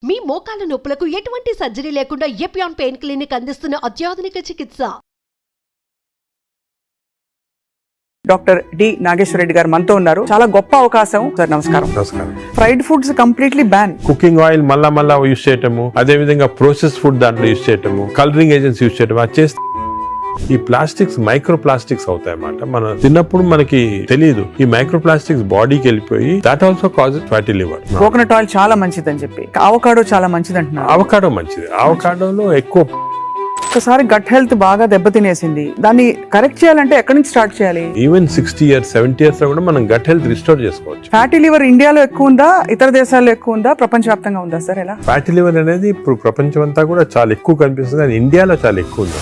మీ మోకాల నొప్పులకు ఎటువంటి సర్జరీ లేకుండా ఎపియాన్ పెయిన్ క్లినిక్ అందిస్తున్న అత్యాధునిక చికిత్స. డాక్టర్ డి నాగేశ్వర రెడ్డి గారు మనతో ఉన్నారు. చాలా గొప్ప అవకాశం సార్. నమస్కారం. నమస్కారం. Fried foods completely ban. Cooking oil మళ్ళా యూజ్ చేయటము, అదే విధంగా ప్రాసెస్ ఫుడ్ దాంట్లో యూజ్ చేయటము, కలరింగ్ ఏజెంట్స్ యూజ్ చేయటం, అది చేస్తే ఈ ప్లాస్టిక్స్ మైక్రో ప్లాస్టిక్స్ అవుతాయి అన్నమాట. మనం తిన్నప్పుడు మనకి తెలియదు, ఈ మైక్రో ప్లాస్టిక్స్ బాడీకి వెళ్ళిపోయి that also causes fatty liver. Coconut oil చాలా మంచిది అని చెప్పి, అవకాడో చాలా మంచిది అంటున్నారు. అవకాడో మంచిది. అవకాడోలో ఎక్కువ ఒకసారి గట్ హెల్త్ బాగా దెబ్బతినేసింది, దాన్ని కరెక్ట్ చేయాలంటే ఎక్కడి నుంచి స్టార్ట్ చేయాలి? ఈవెన్ 60 years 70 years లో కూడా మనం గట్ హెల్త్ రిస్టోర్ చేసుకోవచ్చు. ఫ్యాటీ లివర్ ఇండియాలో ఎక్కువ ఉందా, ఇతర దేశాల్లో ఎక్కువ ఉందా, ప్రపంచవ్యాప్తంగా ఉందా సార్? ఎలా? ఫ్యాటీ లివర్ అనేది ఇప్పుడు ప్రపంచం అంతా కూడా చాలా ఎక్కువ కనిపిస్తుంది, కానీ ఇండియాలో చాలా ఎక్కువ ఉంది.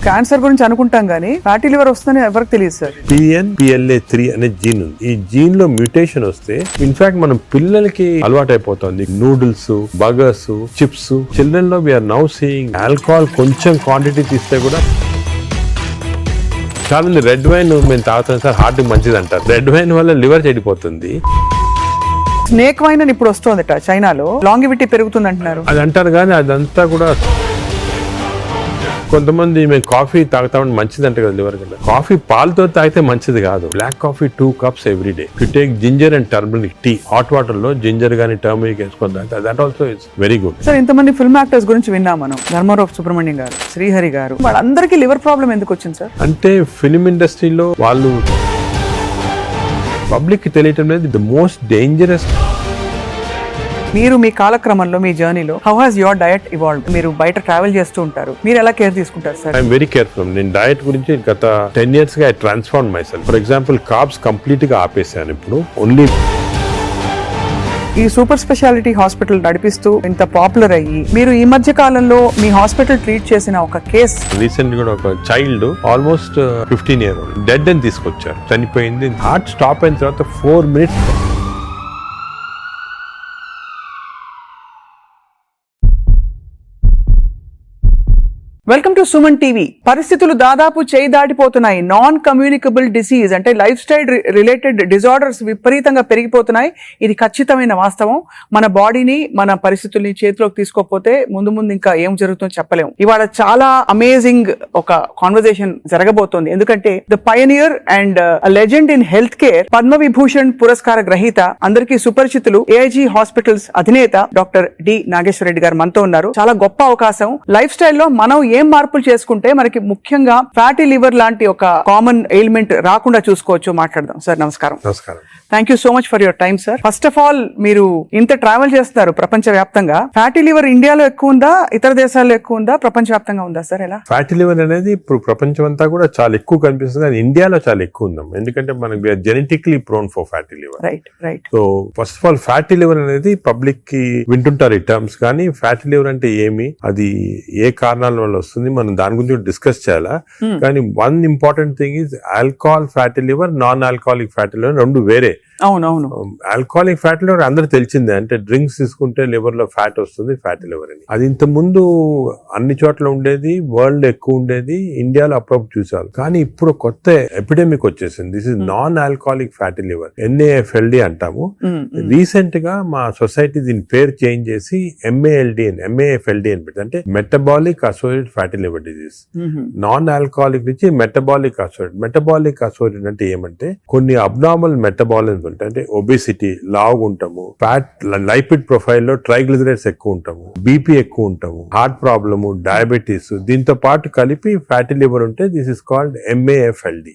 క్యాన్సర్ గురించి అనుకుంటాం కానీ ఫ్యాటీ లివర్ వస్తుందని ఎవరికి తెలియదు సార్. PNPLA3 అనే జీన్ ఉంది. ఈ జీన్ లో మ్యూటేషన్ వస్తే ఇన్ఫాక్ట్ మనం పిల్లలకి అలవాటు అయిపోతుంది నూడిల్స్, బర్గర్స్, చిప్స్. చిల్డ్రన్ లో వీఆర్ నౌ సీయింగ్ ఆల్కహాల్ కొంచెం క్వాంటిటీ తీస్తే కూడా చాలా మంది రెడ్ వైన్ మేము తాగుతాం సార్, హార్ట్ మంచిది అంటారు. రెడ్ వైన్ వల్ల లివర్ చెడిపోతుంది. స్నేక్ వైన్ అని ఇప్పుడు వస్తుందట చైనాలో, లాంగివిటీ పెరుగుతుంది అంటున్నారు. అది అంటారు కానీ అదంతా కూడా కొంతమంది మేము కాఫీ తాగుతామని మంచిది అంటే కదా లివర్ కింద. కాఫీ పాలతో తాగితే మంచిది కాదు. Black coffee 2 cups every day. You take ginger and turmeric tea, hot water లో జింజర్ గానీ టర్మరిక్ వేసుకొని తాగితే that also it's very good. Sir, ఇంతమంది ఫిల్మ్ యాక్టర్స్ గురించి విన్నాం మనం, ధర్మారావు సుబ్రహ్మణ్యం గారు, శ్రీహరి గారు, వాళ్ళందరికీ లివర్ ప్రాబ్లం ఎందుకు వచ్చింది సార్? అంటే ఫిల్మ్ ఇండస్ట్రీలో వాళ్ళు పబ్లిక్ కి తెలియటం లేదు. The most dangerous. మీరు మీ కాలక్రమంలో, మీ జర్నీలో how has your diet evolved? మీరు బయట ట్రావెల్ చేస్తూ ఉంటారు, మీరు ఎలా కేర్ తీసుకుంటారు సార్? I'm very careful. నేను డయట్ గురించి గత 10 years గా I transform my self. For example carbs complete గా ఆపేసాను. ఇప్పుడు ఓన్లీ ఈ సూపర్ స్పెషాలిటీ హాస్పిటల్ నడిపిస్తూ ఇంత పాపులర్ అయ్యి, మీరు ఈ మధ్య కాలంలో మీ హాస్పిటల్ ట్రీట్ చేసిన ఒక కేస్, రీసెంట్ గా ఒక child almost 15 years old dead అని తీసుకొచ్చారు, చనిపోయింది. హార్ట్ స్టాప్ అయిన తర్వాత 4 minutes. Welcome to Suman TV. పరిస్థితులు దాదాపు చేయి దాటిపోతున్నాయి. నాన్ కమ్యూనికబుల్ డిసీజ్ అంటే లైఫ్ స్టైల్ రిలేటెడ్ డిజార్డర్స్ విపరీతంగా పెరిగిపోతున్నాయి. ఇది ఖచ్చితమైన వాస్తవం. మన బాడీని, మన పరిస్థితుల్ని చేతిలోకి తీసుకోకపోతే ముందు ఇంకా ఏం జరుగుతుందో చెప్పలేము. ఇవాళ చాలా అమేజింగ్ ఒక కాన్వర్సేషన్ జరగబోతోంది. ఎందుకంటే the pioneer and legend in health care, Padma Vibhushan పురస్కార గ్రహీత, అందరికీ సుపరిచితులు, ఏఐజీ హాస్పిటల్స్ అధినేత డాక్టర్ డి నాగేశ్వర రెడ్డి గారు మనతో ఉన్నారు. చాలా గొప్ప అవకాశం. లైఫ్ స్టైల్లో మనం ఏం మార్పులు చేసుకుంటే మనకి ముఖ్యంగా ఫ్యాటీ లివర్ లాంటి ఒక కామన్ ఎయిల్మెంట్ రాకుండా చూసుకోవచ్చు, మాట్లాడదాం. సార్ నమస్కారం. నమస్కారం. Thank you so much for your time sir. First of all, మీరు ఇంత ట్రావెల్ చేస్తున్నారు ప్రపంచ వ్యాప్తంగా. ఫ్యాటీ లివర్ ఇండియాలో ఎక్కువ ఉందా, ఇతర దేశాల్లో ఎక్కువ ఉందా, ప్రపంచ వ్యాప్తంగా ఉందా సార్? ఎలా? ఫ్యాటీ లివర్ అనేది ఇప్పుడు ప్రపంచం అంతా కూడా చాలా ఎక్కువ కనిపిస్తుంది, కానీ ఇండియాలో చాలా ఎక్కువ ఉందాం. ఎందుకంటే మనకి genetically prone for fatty liver. Right. So first of all fatty liver అనేది పబ్లిక్ కి వింటుంటారు ఈ టర్మ్స్, కానీ ఫ్యాటీ లివర్ అంటే ఏమి, అది ఏ కారణాల వల్ల వస్తుంది, మనం దాని గురించి డిస్కస్ చేయాలా. కానీ one important thing is alcohol fatty liver, non alcoholic fatty liver రెండు వేరే. అవునవును. ఆల్కహాలిక్ ఫ్యాటీ లివర్ అందరూ తెలిసిందే, అంటే డ్రింక్స్ తీసుకుంటే లివర్ లో ఫ్యాట్ వస్తుంది, ఫ్యాటీ లివర్ అని. అది ఇంత ముందు అన్ని చోట్ల ఉండేది, వరల్డ్ ఎక్కువ ఉండేది, ఇండియాలో అప్పుడప్పుడు చూసారు. కానీ ఇప్పుడు కొత్త ఎపిడెమిక్ వచ్చేసింది. This is non alcoholic fatty liver, NAFLD అంటాము. రీసెంట్ గా మా సొసైటీ దీని పేరు చేంజ్ చేసి MAFLD అని పెట్టి, అంటే metabolic associated fatty liver disease. Non alcoholic నుంచి మెటబాలిక్ అసోసియేటెడ్. మెటబాలిక్ అసోసియేటెడ్ అంటే ఏమంటే కొన్ని అబ్నార్మల్ మెటబాలిజం ఉంటాయి, అంటే ఒబేసిటీ, లావుగా ఉంటాము, ఫ్యాట్, లైపిడ్ ప్రొఫైల్ లో ట్రైగ్లిజరైడ్స్ ఎక్కువ ఉంటాము, బీపీ ఎక్కువ ఉంటాము, హార్ట్ ప్రాబ్లము, డయాబెటీస్, దీంతో పాటు కలిపి ఫ్యాటీ లివర్ ఉంటే this is called MAFLD,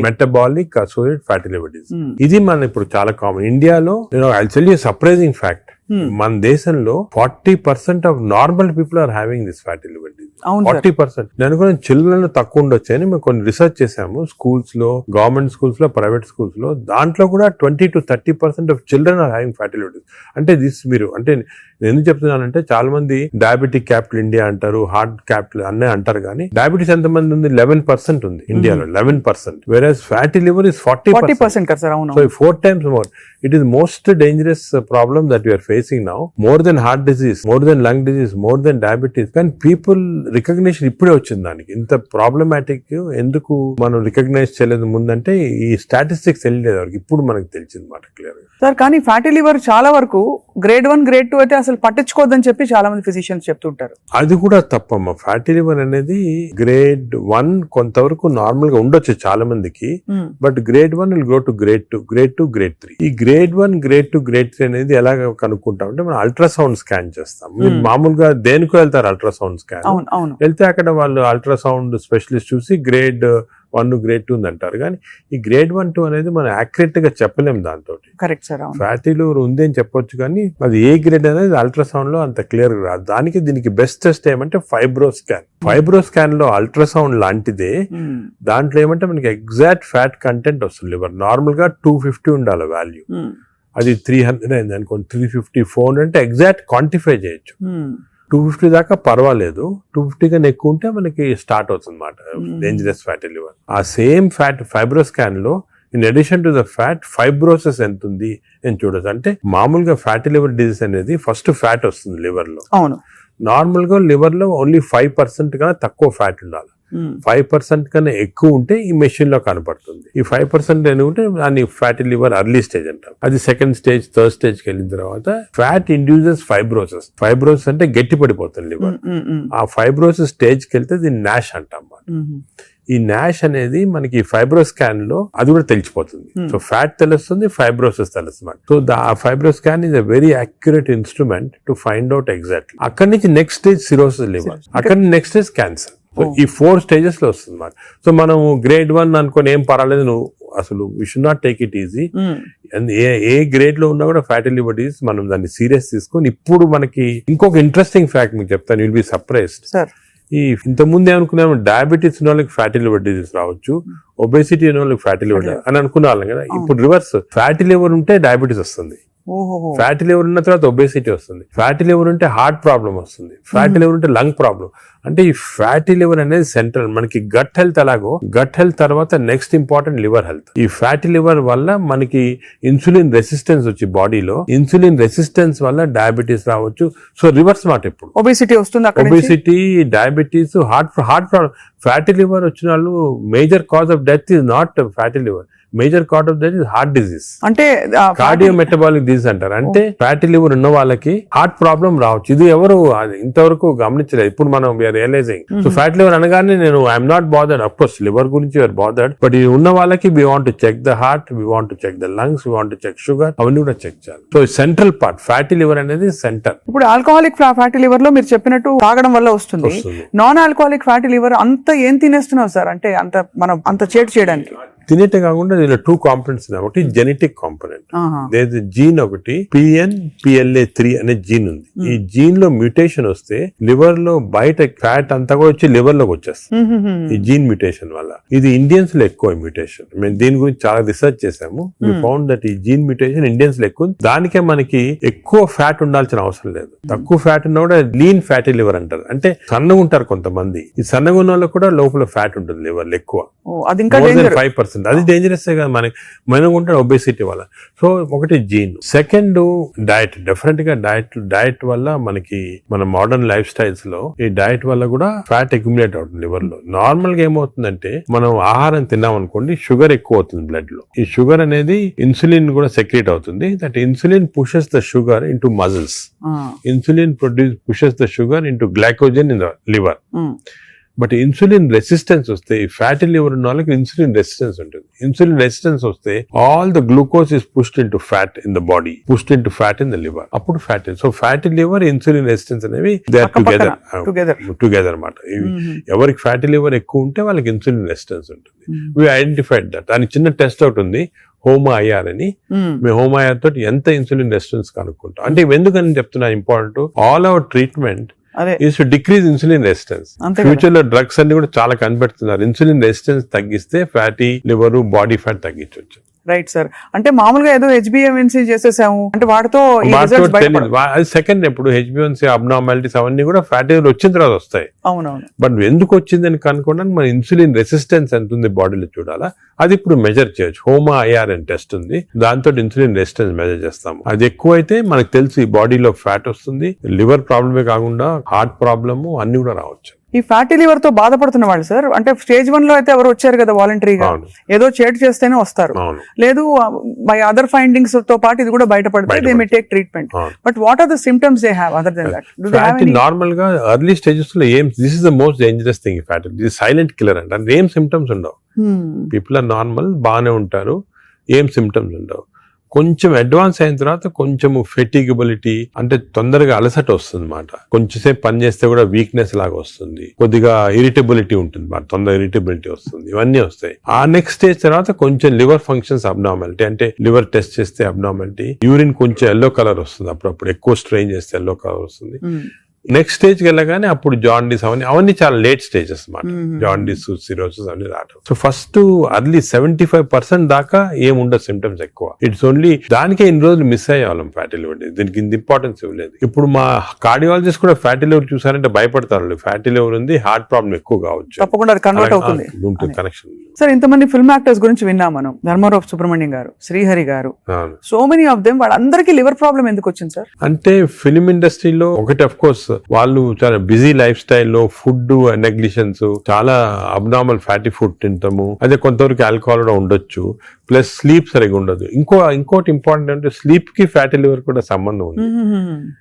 metabolic associated fatty liver disease. ఇది మన ఇప్పుడు చాలా కామన్. ఇండియాలో I tell you surprising fact, మన దేశంలో 40% of normal people are having this fatty liver disease. 40%. నేను కూడా చిల్డ్రన్ లో తక్కువ ఉండొచ్చు అని మేము కొన్ని రీసెర్చ్ చేసాము. స్కూల్స్ లో, గవర్నమెంట్ స్కూల్స్ లో, ప్రైవేట్ స్కూల్స్ లో, దాంట్లో కూడా 20 to 30% of children are having fatty liver disease. అంటే దిస్ మీరు, అంటే నేను ఎందుకు చెప్తున్నానంటే చాలా మంది డయాబెటిక్ క్యాపిటల్ ఇండియా అంటారు, హార్ట్ క్యాపిటల్ అన్నీ అంటారు, కానీ డయాబెటీస్ ఎంతమంది ఉంది? 11% ఉంది ఇండియాలో, 11%. Whereas fatty liver is 40%. కదా సార్? అవును. So 4 times more. It is most dangerous problem that we are facing. Facing now, more than heart disease, more than lung disease, more than diabetes. కానీ people recognition ఇప్పుడే వచ్చింది దానికి. ఇంత problematic ఎందుకు మనం recognise చేయలేదు ముందంటే ఈ స్టాటిస్టిక్స్ తెలియలేదు వరకు, ఇప్పుడు మనకు తెలిసింది మాట క్లియర్ గా. సార్ కానీ ఫ్యాటీ లివర్ చాలా వరకు గ్రేడ్ 1 గ్రేడ్ 2 అయితే అసలు పట్టించుకోవద్దని చెప్పి చాలా మంది ఫిజిషియన్స్ చెప్తుంటారు. అది కూడా తప్పమ్మా. ఫ్యాటీ లివర్ అనేది గ్రేడ్ 1 కొంతవరకు నార్మల్ గా ఉండొచ్చు చాలా మందికి, but grade 1 will go to grade 2, grade 2, grade 3. ఈ గ్రేడ్ 1, గ్రేడ్ 2, గ్రేడ్ 3 అనేది ఎలా కనుక్కుంటాం అంటే మనం అల్ట్రాసౌండ్ స్కాన్ చేస్తాం. మీరు మామూలుగా దేనికో వెళ్తారు అల్ట్రాసౌండ్ స్కాన్, వెళ్తే అక్కడ వాళ్ళు అల్ట్రాసౌండ్ స్పెషలిస్ట్ చూసి గ్రేడ్ 1, గ్రేడ్ 2 అంటారు. కానీ ఈ గ్రేడ్ 1, 2 అనేది మనం యాక్యురేట్ గా చెప్పలేము దాంతో. Correct sir. ఫ్యాటీ లివర్ ఉంది అని చెప్పొచ్చు కానీ అది ఏ గ్రేడ్ అనేది అల్ట్రాసౌండ్ లో అంత క్లియర్ గా రాదు. దానికి దీనికి బెస్ట్ టెస్ట్ ఏమంటే ఫైబ్రో స్కాన్. ఫైబ్రో స్కాన్ లో అల్ట్రాసౌండ్ లాంటిదే, దాంట్లో ఏమంటే మనకి ఎగ్జాక్ట్ ఫ్యాట్ కంటెంట్ వస్తుంది లివర్. నార్మల్ గా 250 ఉండాలి వాల్యూ, అది 300 అయింది అనుకోండి, 350, 400 అంటే ఎగ్జాక్ట్ క్వాంటిఫై చేయొచ్చు. 250 దాకా పర్వాలేదు, 250 కన్నా ఎక్కువ ఉంటే మనకి స్టార్ట్ అవుతుంది అన్నమాట డేంజరస్ ఫ్యాటీ లివర్. ఆ సేమ్ ఫ్యాట్ ఫైబ్రో స్కాన్ లో in addition to the fat fibrosis ఎంత ఉంది అని చూడొచ్చు. అంటే మామూలుగా ఫ్యాటీ లివర్ డిజీజ్ అనేది ఫస్ట్ ఫ్యాట్ వస్తుంది లివర్ లో. అవును, నార్మల్ గా లివర్ లో ఓన్లీ 5% కన్నా తక్కువ ఫ్యాట్ ఉండాలి. 5% కన్నా ఎక్కువ ఉంటే ఈ మెషిన్ లో కనపడుతుంది. ఈ 5% ఉంటే దాన్ని ఫ్యాటీ లివర్ అర్లీ స్టేజ్ అంటాం. అది సెకండ్ స్టేజ్, థర్డ్ స్టేజ్ కి వెళ్ళిన తర్వాత ఫ్యాట్ ఇండ్యూసెస్ ఫైబ్రోసిస్. ఫైబ్రోసిస్ అంటే గట్టి పడిపోతుంది లివర్. ఆ ఫైబ్రోసిస్ స్టేజ్ కి వెళ్తే దీన్ని నాష్ అంటాం. ఈ నాష్ అనేది మనకి ఫైబ్రో స్కాన్ లో అది కూడా తెలిసిపోతుంది. సో ఫ్యాట్ తెలుస్తుంది, ఫైబ్రోసిస్ తెలుస్తుంది. సో ఆ fibro scan is a very accurate instrument to find out exactly. అక్కడి నుంచి నెక్స్ట్ స్టేజ్ సిరోసిస్ లివర్, అక్కడి నుంచి నెక్స్ట్ స్టేజ్ క్యాన్సర్. సో ఈ 4 స్టేజెస్ లో వస్తుంది అన్నమాట. సో మనం గ్రేడ్ 1 అనుకుని ఏం పర్వాలేదు, నువ్వు అసలు we should not take it easy. ఏ గ్రేడ్ లో ఉన్నా కూడా ఫ్యాటీ లివర్ డిసీజ్ మనం దాన్ని సీరియస్ తీసుకొని, ఇప్పుడు మనకి ఇంకొక ఇంట్రెస్టింగ్ ఫ్యాక్ట్ మీకు చెప్తాను, విల్ బి సర్ప్రైజ్డ్. ఈ ఇంతకుముందు ఏమనుకున్నాము, డయాబెటీస్ ఉన్న వాళ్ళకి ఫ్యాటీ లివర్ డిసీజ్ రావచ్చు, ఒబేసిటీ ఉన్న వాళ్ళకి ఫ్యాటీ లివర్ అని అనుకునే వాళ్ళం కదా. ఇప్పుడు రివర్స్, ఫ్యాటీ లివర్ ఉంటే డయాబెటీస్ వస్తుంది, ఫ్యాటీ లివర్ ఉన్న తర్వాత ఒబేసిటీ వస్తుంది, ఫ్యాటీ లివర్ ఉంటే హార్ట్ ప్రాబ్లం వస్తుంది, ఫ్యాటీ లివర్ ఉంటే లంగ్ ప్రాబ్లం. అంటే ఈ ఫ్యాటీ లివర్ అనేది సెంట్రల్. మనకి గట్ హెల్త్ ఎలాగో, గట్ హెల్త్ తర్వాత నెక్స్ట్ ఇంపార్టెంట్ లివర్ హెల్త్. ఈ ఫ్యాటీ లివర్ వల్ల మనకి ఇన్సులిన్ రెసిస్టెన్స్ వచ్చి బాడీలో, ఇన్సులిన్ రెసిస్టెన్స్ వల్ల డయాబెటీస్ రావచ్చు. సో రివర్స్ మాట, ఇప్పుడు ఒబేసిటీ వస్తుంది, obesity, diabetes, heart problem. Fatty liver వచ్చిన వాళ్ళు major cause of death is not fatty liver, major cause of that is heart disease. అంటే కార్డియో మెటబాలిక్ డిసీజ్ అంటారు. అంటే ఫ్యాటీ లివర్ ఉన్న వాళ్ళకి హార్ట్ ప్రాబ్లం రావచ్చు. ఇది ఎవరు ఇంతవరకు గమనించలేదు. ఇప్పుడు మనం we are realising. So fatty liver అనగానే నేను I'm not bothered, of course liver గురించి వీఆర్ బాదర్డ్, బట్ ఇది ఉన్న వాళ్ళకి we want to check the heart, we want to check the lungs, we want to check sugar, అవన్నీ కూడా check చేయాలి. So central part fatty liver అనేది centre. ఇప్పుడు alcoholic fatty liver లో మీరు చెప్పినట్టు తాగడం వల్ల వస్తుంది. నాన్ ఆల్కహాలిక్ ఫ్యాటీ లివర్ అంత ఏం తినేస్తున్నావు సార్? అంటే అంత చేటు చేయడానికి తినేటే కాకుండా దీనిలో 2 కాంపోనెంట్స్ ఉన్నాయి. ఒకటి జెనెటిక్ కాంపోనెంట్, జీన్ ఒకటి PNPLA3 అనే జీన్ ఉంది. ఈ జీన్ లో మ్యూటేషన్ వస్తే లివర్ లో బయట ఫ్యాట్ అంతా కూడా వచ్చి లివర్ లోకి వచ్చేస్తుంది ఈ జీన్ మ్యూటేషన్ వల్ల. ఇది ఇండియన్స్ లో ఎక్కువ మ్యూటేషన్. మేము దీని గురించి చాలా రీసెర్చ్ చేసాము. వి ఫౌండ్ దట్ ఈ జీన్ మ్యూటేషన్ ఇండియన్స్ లో ఎక్కువ. దానికే మనకి ఎక్కువ ఫ్యాట్ ఉండాల్సిన అవసరం లేదు. తక్కువ ఫ్యాట్ ఉన్నా కూడా లీన్ ఫ్యాటీ లివర్ అంటారు. అంటే సన్నగా ఉంటారు కొంతమంది. ఈ సన్నగా ఉన్న వాళ్ళకి కూడా లోపల ఫ్యాట్ ఉంటుంది లివర్ లో ఎక్కువ, 5%. అది డేంజరస్ కదా మనం ఉంటాడు ఒబేసిటీ వల్ల. సో ఒకటి జీన్. Second diet. డెఫినెట్ గా డైట్ వల్ల మనకి మన మోడర్న్ లైఫ్ స్టైల్స్ లో ఈ డైట్ వల్ల కూడా ఫ్యాట్ అక్యుములేట్ అవుతుంది లివర్ లో. నార్మల్ గా ఏమవుతుందంటే మనం ఆహారం తిన్నాం అనుకోండి, షుగర్ ఎక్కువ అవుతుంది బ్లడ్ లో. ఈ షుగర్ అనేది ఇన్సులిన్ కూడా సెక్రేట్ అవుతుంది. That insulin pushes the sugar into muscles. Insulin pushes the sugar into glycogen in the liver. But insulin resistance వస్తే, ఈ ఫ్యాటీ లివర్ ఉన్న వాళ్ళకి ఇన్సులిన్ రెసిస్టెన్స్ ఉంటుంది. ఇన్సులిన్ రెసిస్టెన్స్ వస్తే all the glucose is pushed into fat in the body, pushed into fat in the liver. అప్పుడు fatty. So fatty liver, insulin resistance అనేవి they are together అన్నమాట. ఎవరికి fatty liver ఎక్కువ ఉంటే వాళ్ళకి insulin resistance ఉంటుంది. We identified that. దానికి చిన్న టెస్ట్ అవుట్ ఉంది, హోమా-IR అని. మేము హోమా-IR తోటి ఎంత ఇన్సులిన్ రెసిస్టెన్స్ కనుక్కుంటాం. అంటే ఎందుకని చెప్తున్నా important, all our treatment is to decrease insulin resistance. Future లో డ్రగ్స్ అన్ని కూడా చాలా కనిపెడుతున్నారు. ఇన్సులిన్ రెసిస్టెన్స్ తగ్గిస్తే ఫ్యాటీ లివర్, బాడీ ఫ్యాట్ తగ్గించవచ్చు. Right sir. అంటే మామూలుగా ఏదో హెచ్బిఎన్సీ చేసేసాము అంటే వాటితో ఈ వాటితో results తెలియదు. బయటపడవు. అది సెకండ్ ఇప్పుడు హెచ్బిఎన్సీ అబ్నార్మాలిటీస్ అవన్నీ కూడా ఫ్యాటీ లివర్ వచ్చిన తర్వాత వస్తాయి. అవునవును. బట్ ఎందుకు వచ్చిందని కనుక్కోవడానికి మన ఇన్సులిన్ రెసిస్టెన్స్ ఎంత ఉంది బాడీలో చూడాలా. అది ఇప్పుడు మెజర్ చేయొచ్చు. హోమా ఐఆర్ అని టెస్ట్ ఉంది, దాంతో ఇన్సులిన్ రెసిస్టెన్స్ మెజర్ చేస్తాము. అది ఎక్కువ అయితే మనకు తెలుసు ఈ బాడీలో ఫ్యాట్ వస్తుంది. లివర్ ప్రాబ్లమే కాకుండా హార్ట్ ప్రాబ్లము అన్ని కూడా రావచ్చు. ఈ ఫ్యాటీ లివర్ తో బాధపడుతున్న వాళ్ళు సార్ అంటే స్టేజ్ 1 లో అయితే ఎవరు వచ్చారు కదా వాలంటరీగా, అవును. ఏదో చేటు చేస్తేనే వస్తారు. అవును. లేదు బై అదర్ ఫైండింగ్స్ తో పాటు ఇది కూడా బయటపడితే దే మే టేక్ ట్రీట్మెంట్. అవును. But what are the symptoms they have other than that? Do they have any? Normal గా ఎర్లీ స్టేజెస్ లో ఏం this is the most dangerous thing. Fat ఇది సైలెంట్ కిల్లర్ అంటే ఏం సిమ్టమ్స్ ఉండవు. People are normal, బాగానే ఉంటారు, ఏం సిమ్టమ్స్ ఉండవు. కొంచెం అడ్వాన్స్ అయిన తర్వాత కొంచెము ఫెటిగబిలిటీ అంటే తొందరగా అలసట వస్తుంది అన్నమాట. కొంచెంసేపు పని చేస్తే కూడా వీక్నెస్ లాగా వస్తుంది, కొద్దిగా ఇరిటబిలిటీ ఉంటుంది, తొందరగా ఇరిటబిలిటీ వస్తుంది, ఇవన్నీ వస్తాయి. ఆ నెక్స్ట్ స్టేజ్ తర్వాత కొంచెం లివర్ ఫంక్షన్స్ అబ్నార్మాలిటీ అంటే లివర్ టెస్ట్ చేస్తే అబ్నార్మాలిటీ, యూరిన్ కొంచెం ఎల్లో కలర్ వస్తుంది, అప్పుడప్పుడు ఎక్కువ స్ట్రెయిన్ చేస్తే ఎల్లో కలర్ వస్తుంది. నెక్స్ట్ స్టేజ్కి వెళ్ళగానే అప్పుడు జాండీస్ అవన్నీ చాలా లేట్ స్టేజెస్ అన్నమాట. జాండీస్, సిరోసిస్ అవన్నీ రావడం. సో ఫస్ట్ అర్లీ 75% దాకా ఏముండదు సిమ్టమ్స్ ఎక్కువ. ఇట్స్ ఓన్లీ దానికే ఇన్ని రోజులు మిస్ అయ్యేవాళ్ళం ఫ్యాటీ లివర్. దీనికి ఇంత ఇంపార్టెన్స్ ఇవ్వలేదు. ఇప్పుడు మా కార్డియాలజిస్ట్ కూడా ఫ్యాటీ లివర్ చూసారంటే భయపడతారు. ఫ్యాటీ లివర్ ఉంది, హార్ట్ ప్రాబ్లం ఎక్కువ కావచ్చు, తప్పకుండా అది కన్వర్ట్ అవుతుంది. కనెక్షన్. సార్ ఇంతమంది ఫిల్మ్ యాక్టర్స్ గురించి విన్నాం మనం, ధర్మారావు సుబ్రహ్మణ్యం గారు, శ్రీహరి గారు, సో మెనీ ఆఫ్ దెమ్, వాళ్ళందరికీ లివర్ ప్రాబ్లం ఎందుకు వచ్చింది సార్? అంటే ఫిలిం ఇండస్ట్రీలో ఒకటి అఫ్ కోర్స్ వాళ్ళు చాలా బిజీ లైఫ్ స్టైల్లో ఫుడ్ నెగ్లిజెన్స్, చాలా అబ్నార్మల్ ఫ్యాటీ ఫుడ్ తింటాము, అదే కొంతవరకు ఆల్కహాల్ కూడా ఉండొచ్చు, ప్లస్ స్లీప్ సరిగా ఉండదు. ఇంకోటి ఇంపార్టెంట్ అంటే స్లీప్ కి ఫ్యాటీ లివర్ కూడా సంబంధం ఉంది.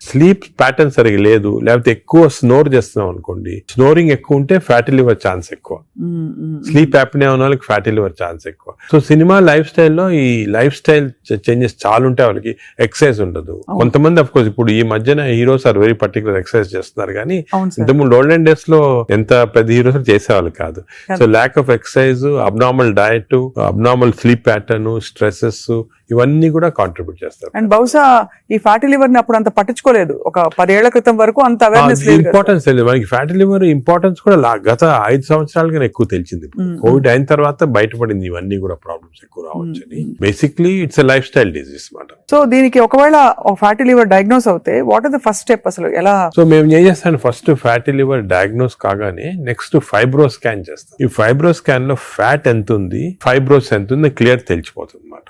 స్లీప్ ప్యాటర్న్ సరిగా లేదు, లేకపోతే ఎక్కువ స్నోర్ చేస్తున్నాం అనుకోండి, స్నోరింగ్ ఎక్కువ ఉంటే ఫ్యాటీ లివర్ ఛాన్స్ ఎక్కువ. స్లీప్ యాప్నియా ఉన్న వాళ్ళకి ఫ్యాటీ లివర్ ఛాన్స్ ఎక్కువ. సో సినిమా లైఫ్ స్టైల్లో ఈ లైఫ్ స్టైల్ చేంజెస్ చాలా ఉంటాయి. వాళ్ళకి ఎక్సర్సైజ్ ఉండదు. కొంతమంది అఫ్ కోర్స్ ఇప్పుడు ఈ మధ్యన heroes are very particular exercise చేస్తున్నారు, కానీ ఇంతకుముందు ఓల్డెన్ డేస్ లో ఎంత పెద్ద హీరోస్ చేసేవాళ్ళు కాదు. So lack of exercise, abnormal diet, abnormal sleep pattern, stresses, ఇవన్నీ కూడా కాంట్రిబ్యూట్ చేస్తారు. అండ్ బహుశా ఈ ఫ్యాటీ లివర్ ని అప్పుడు అంత పట్టించుకోలేదు. ఒక 10 ఏళ్ల క్రితం వరకు అంత అవేర్నెస్ లేదు, ఇంపార్టెన్స్ తెలియదు మనకి. ఫ్యాటీ లివర్ ఇంపార్టెన్స్ కూడా గత 5 సంవత్సరాలుగా ఎక్కువ తెలిసింది. కోవిడ్ అయిన తర్వాత బయటపడింది ఇవన్నీ కూడా ప్రాబ్లమ్స్ ఎక్కువ రావచ్చు అని. Basically it's a life style disease మాట. సో దీనికి ఒకవేళ ఫ్యాటీ లివర్ డయాగ్నోస్ అవుతే what is the first step అసలు ఎలా? సో మేము ఏం చేస్తాం, ఫస్ట్ ఫ్యాటీ లివర్ డయాగ్నోస్ కాగానే నెక్స్ట్ ఫైబ్రో స్కాన్ చేస్తాం. ఈ ఫైబ్రో స్కాన్ లో ఫ్యాట్ ఎంత ఉంది, ఫైబ్రోస్ ఎంత ఉంది క్లియర్ తెలిసిపోతుంది అన్నమాట.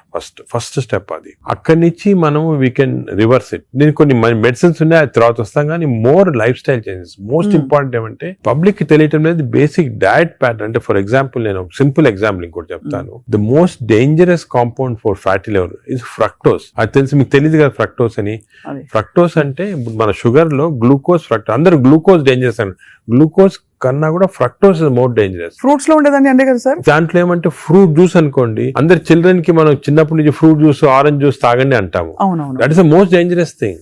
ఫస్ట్ స్టెప్ అది. అక్కడి నుంచి మనము వీ కెన్ రివర్స్ ఇట్. దీనికి కొన్ని మెడిసిన్స్ ఉన్నాయి, అది తర్వాత వస్తాం, కానీ more life style changes. Most important ఏమంటే పబ్లిక్ కి తెలియటం లేదు బేసిక్ డయట్ ప్యాటర్న్. అంటే ఫర్ ఎగ్జాంపుల్ నేను సింపుల్ ఎగ్జాంపుల్ ఇంకోటి చెప్తాను. The most dangerous compound for fatty liver is fructose. అది తెలిసి మీకు తెలియదు కదా ఫ్రక్టోస్ అని. ఫ్రక్టోస్ అంటే ఇప్పుడు మన షుగర్ లో గ్లూకోజ్, ఫ్రక్టోస్, అందరూ గ్లూకోజ్ డేంజరస్ అని. గ్లూకోజ్ కన్నా కూడా fructose is more dangerous. Fruits లో ఉండేదాన్ని అంతే కదా సార్. దాంట్లో ఏమంటే ఫ్రూట్ జ్యూస్ అనుకోండి, అందరు చిల్డ్రన్ కి మనం చిన్నప్పటి నుంచి ఫ్రూట్ జ్యూస్, ఆరెంజ్ జ్యూస్ తాగండి అంటాము. That is the most dangerous thing.